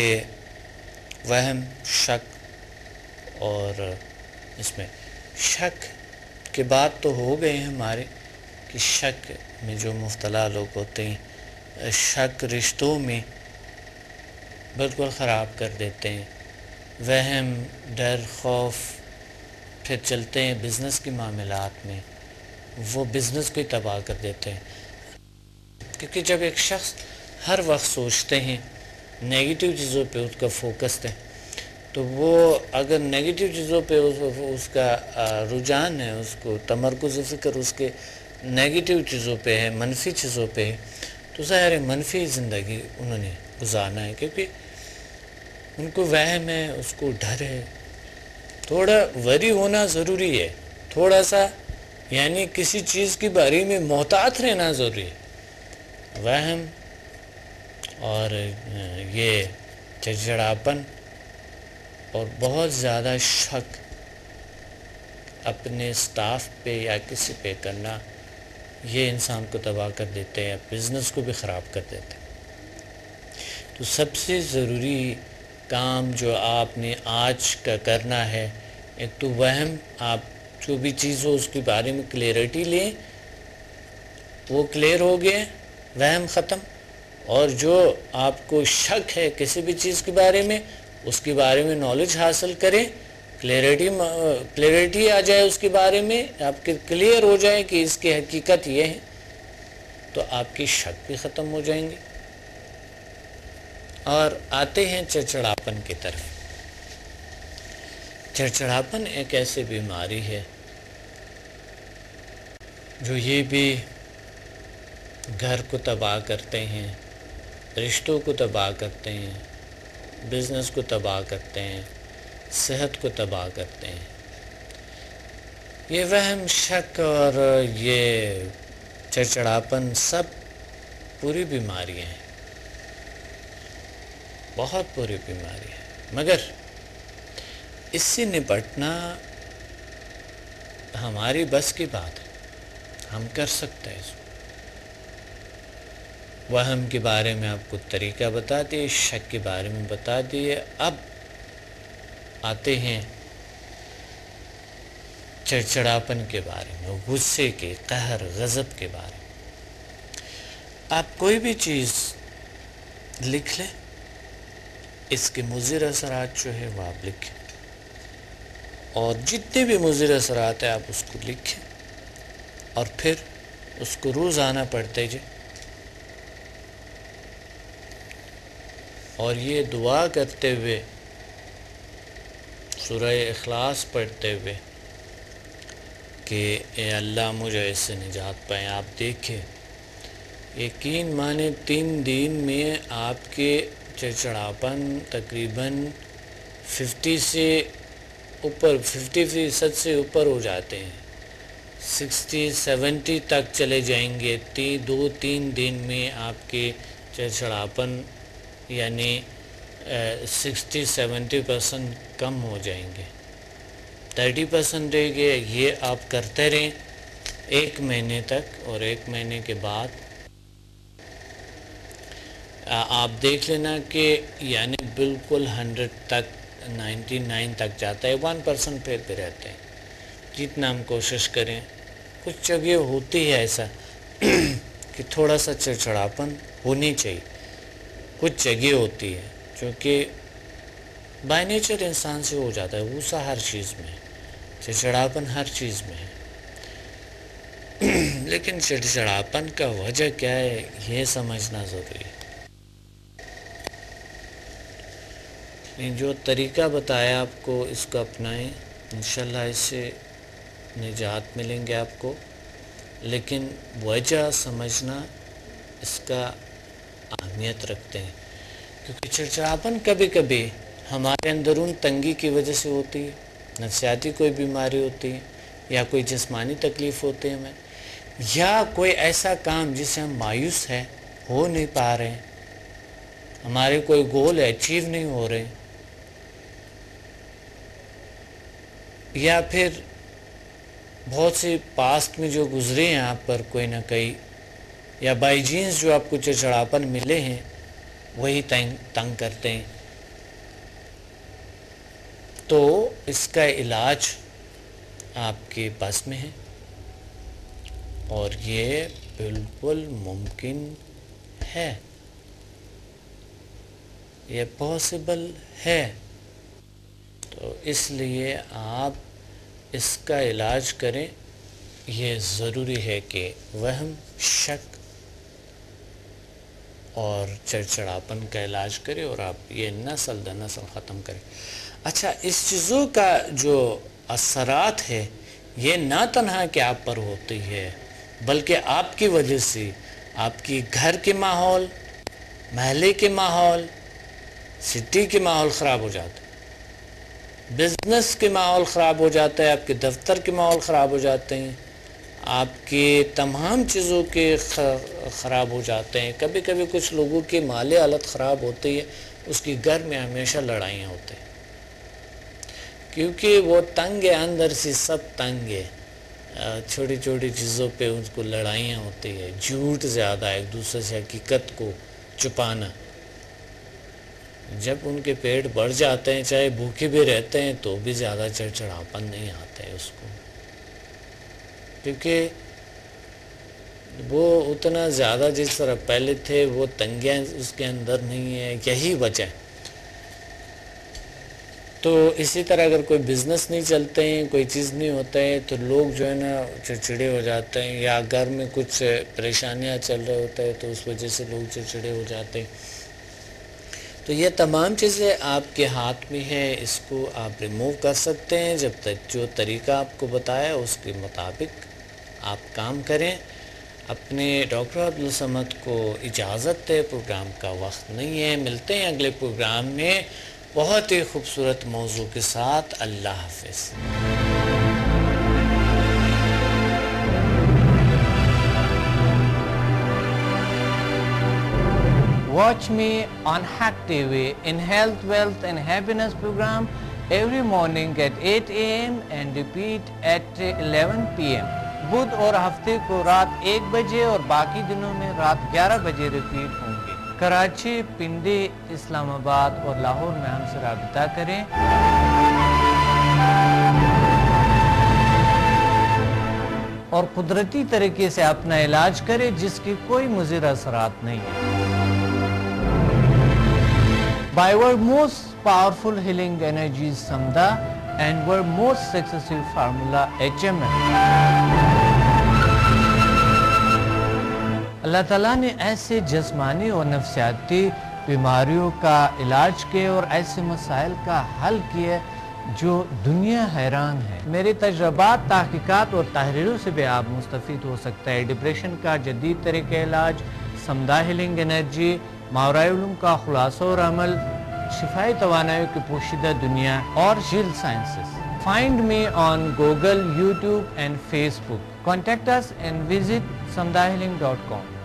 وہم, شک, اور اس میں شک کی بات تو ہو گئے ہمارے کہ شک میں جو مبتلا لوگ ہوتے ہیں, شک رشتوں میں بالکل خراب کر دیتے ہیں. وہم, ڈر, خوف پھر چلتے ہیں بزنس کے معاملات میں, وہ بزنس کو ہی تباہ کر دیتے ہیں. کیونکہ جب ایک شخص ہر وقت سوچتے ہیں نیگیٹو چیزوں پہ اس کا فوکس ہے, تو وہ اگر نیگیٹو چیزوں پہ اس کا رجحان ہے, اس کو تمرکز فکر اس کے نیگیٹو چیزوں پہ ہے, منفی چیزوں پہ ہے, تو ظاہر ہے منفی زندگی انہوں نے گزارنا ہے. کیونکہ ان کو وہم ہے, اس کو ڈر ہے. تھوڑا وری ہونا ضروری ہے, تھوڑا سا یعنی کسی چیز کے بارے میں محتاط رہنا ضروری ہے. وہم اور یہ چڑچڑاپن اور بہت زیادہ شک اپنے سٹاف پہ یا کسی پہ کرنا, یہ انسان کو تباہ کر دیتے ہیں, بزنس کو بھی خراب کر دیتے ہیں. تو سب سے ضروری کام جو آپ نے آج کا کرنا ہے, ایک تو وہم, آپ جو بھی چیز ہو اس کے بارے میں کلیئرٹی لیں, وہ کلیئر ہو گئے, وہم ختم. اور جو آپ کو شک ہے کسی بھی چیز کے بارے میں, اس کے بارے میں نالج حاصل کریں, کلیئرٹی آ جائے اس کے بارے میں, آپ کے کلیئر ہو جائے کہ اس کی حقیقت یہ ہے, تو آپ کی شک بھی ختم ہو جائیں گے. اور آتے ہیں چڑچڑاپن کی طرف. چڑچڑاپن ایک ایسی بیماری ہے جو یہ بھی گھر کو تباہ کرتے ہیں, رشتوں کو تباہ کرتے ہیں, بزنس کو تباہ کرتے ہیں, صحت کو تباہ کرتے ہیں. یہ وہم, شک اور یہ چڑچڑاپن سب پوری بیماریاں ہیں, بہت پوری بیماری ہے. مگر اس سے نپٹنا ہماری بس کی بات ہے, ہم کر سکتے ہیں. اس وہم کے بارے میں آپ کو طریقہ بتا دیے, شک کے بارے میں بتا دیے. اب آتے ہیں چڑچڑاپن کے بارے میں, غصے کے, قہر, غضب کے بارے میں. آپ کوئی بھی چیز لکھ لیں, اس کے مضر اثرات جو ہے وہ آپ لکھیں, اور جتنے بھی مضر اثرات ہیں آپ اس کو لکھیں, اور پھر اس کو روزانہ پڑھتے جائیں. اور یہ دعا کرتے ہوئے, سورہ اخلاص پڑھتے ہوئے کہ اے اللہ مجھے اس سے نجات پائیں. آپ دیکھیں, یقین مانے 3 دن میں آپ کے چڑچڑاپن تقریباً 50 سے اوپر 50% سے اوپر ہو جاتے ہیں، 60-70 تک چلے جائیں گے، 2-3 دن میں آپ کے چڑچڑاپن یعنی 60-70% کم ہو جائیں گے، 30% رہ گے۔ یہ آپ کرتے رہیں 1 مہینے تک، اور 1 مہینے کے بعد آپ دیکھ لینا کہ یعنی بالکل 100 تک 99 تک جاتا ہے، 1% پھر بھی رہتے ہیں۔ جتنا ہم کوشش کریں، کچھ جگہ ہوتی ہے ایسا کہ تھوڑا سا چڑچڑاپن ہونی چاہیے، کچھ جگہ ہوتی ہے چونکہ بائی نیچر انسان سے ہو جاتا ہے، غصہ ہر چیز میں ہے، چڑچڑاپن ہر چیز میں ہے، لیکن چڑچڑاپن کا وجہ کیا ہے یہ سمجھنا ضروری ہے۔ جو طریقہ بتایا آپ کو اس کو اپنائیں، انشاءاللہ اس سے نجات ملیں گے آپ کو، لیکن وجہ سمجھنا اس کا اہمیت رکھتے ہیں، کیونکہ چڑچڑاپن کبھی کبھی ہمارے اندرون تنگی کی وجہ سے ہوتی ہے، نفسیاتی کوئی بیماری ہوتی ہے، یا کوئی جسمانی تکلیف ہوتی ہے ہمیں، یا کوئی ایسا کام جس سے ہم مایوس ہیں، ہو نہیں پا رہے ہیں، ہمارے کوئی گول اچیو نہیں ہو رہے، یا پھر بہت سے پاسٹ میں جو گزرے ہیں آپ پر کوئی نہ کوئی، یا بائی جینس جو آپ کو چڑچڑاپن ملے ہیں وہی تنگ کرتے ہیں، تو اس کا علاج آپ کے پاس میں ہے، اور یہ بالکل ممکن ہے، یہ پاسبل ہے، تو اس لیے آپ اس کا علاج کریں۔ یہ ضروری ہے کہ وہم، شک اور چڑچڑاپن کا علاج کریں، اور آپ یہ نسل در نسل ختم کریں۔ اچھا، اس چیزوں کا جو اثرات ہے یہ نہ تنہا کہ آپ پر ہوتی ہے، بلکہ آپ کی وجہ سے آپ کی گھر کے ماحول، محلے کے ماحول، سٹی کے ماحول خراب ہو جاتا ہے، بزنس کے ماحول خراب ہو جاتا ہے، آپ کے دفتر کے ماحول خراب ہو جاتے ہیں، آپ کے تمام چیزوں کے خراب ہو جاتے ہیں۔ کبھی کبھی کچھ لوگوں کی مالی حالت خراب ہوتی ہے، اس کی گھر میں ہمیشہ لڑائیاں ہوتی ہیں، کیونکہ وہ تنگ ہے، اندر سے سب تنگ ہے، چھوٹی چھوٹی چیزوں پہ ان کو لڑائیاں ہوتی ہے، جھوٹ زیادہ ہے، ایک دوسرے سے حقیقت کو چھپانا۔ جب ان کے پیٹ بڑھ جاتے ہیں، چاہے بھوکے بھی رہتے ہیں، تو بھی زیادہ چڑچڑاپن نہیں آتا ہے اس کو، کیونکہ وہ اتنا زیادہ جس طرح پہلے تھے وہ تنگیاں اس کے اندر نہیں ہے، یہی وجہ ہے۔ تو اسی طرح اگر کوئی بزنس نہیں چلتے ہیں، کوئی چیز نہیں ہوتا ہے، تو لوگ جو ہے نا چڑچڑے ہو جاتے ہیں، یا گھر میں کچھ پریشانیاں چل رہے ہوتے ہیں تو اس وجہ سے لوگ چڑچڑے ہو جاتے ہیں۔ تو یہ تمام چیزیں آپ کے ہاتھ میں ہے، اس کو آپ ریموو کر سکتے ہیں جب تک جو طریقہ آپ کو بتایا اس کے مطابق آپ کام کریں۔ اپنے ڈاکٹر عبدالصمد کو اجازت ہے، پروگرام کا وقت نہیں ہے، ملتے ہیں اگلے پروگرام میں بہت ہی خوبصورت موضوع کے ساتھ۔ اللہ حافظ۔ Watch me on Haq TV in Health, Wealth and Happiness program every morning at 8 a.m. and repeat at 11 p.m. بدھ اور ہفتے کو رات 1 بجے اور باقی دنوں میں رات 11 بجے ریپیٹ ہوں گے۔ کراچی، پنڈی، اسلام آباد اور لاہور میں ہم سے رابطہ کریں۔ اور قدرتی طریقے سے اپنا علاج کریں جس کی کوئی مضر اثرات نہیں ہے۔ By our most powerful healing energy is Samda and our most successful formula HMN۔ اللہ تعالیٰ نے ایسے جسمانی اور نفسیاتی بیماریوں کا علاج کیا اور ایسے مسائل کا حل کیا جو دنیا حیران ہے۔ میرے تجربات، تحقیقات اور تحریروں سے بھی آپ مستفید ہو سکتا ہے۔ ڈپریشن کا جدید طریقہ علاج، سمدہ ہیلنگ انرجی، ماورائے علوم کا خلاصہ اور عمل، شفائی توانائی کی پوشیدہ دنیا اور جیل sciences. Find me on Google, YouTube and Facebook. Contact us and visit samdahealing.com.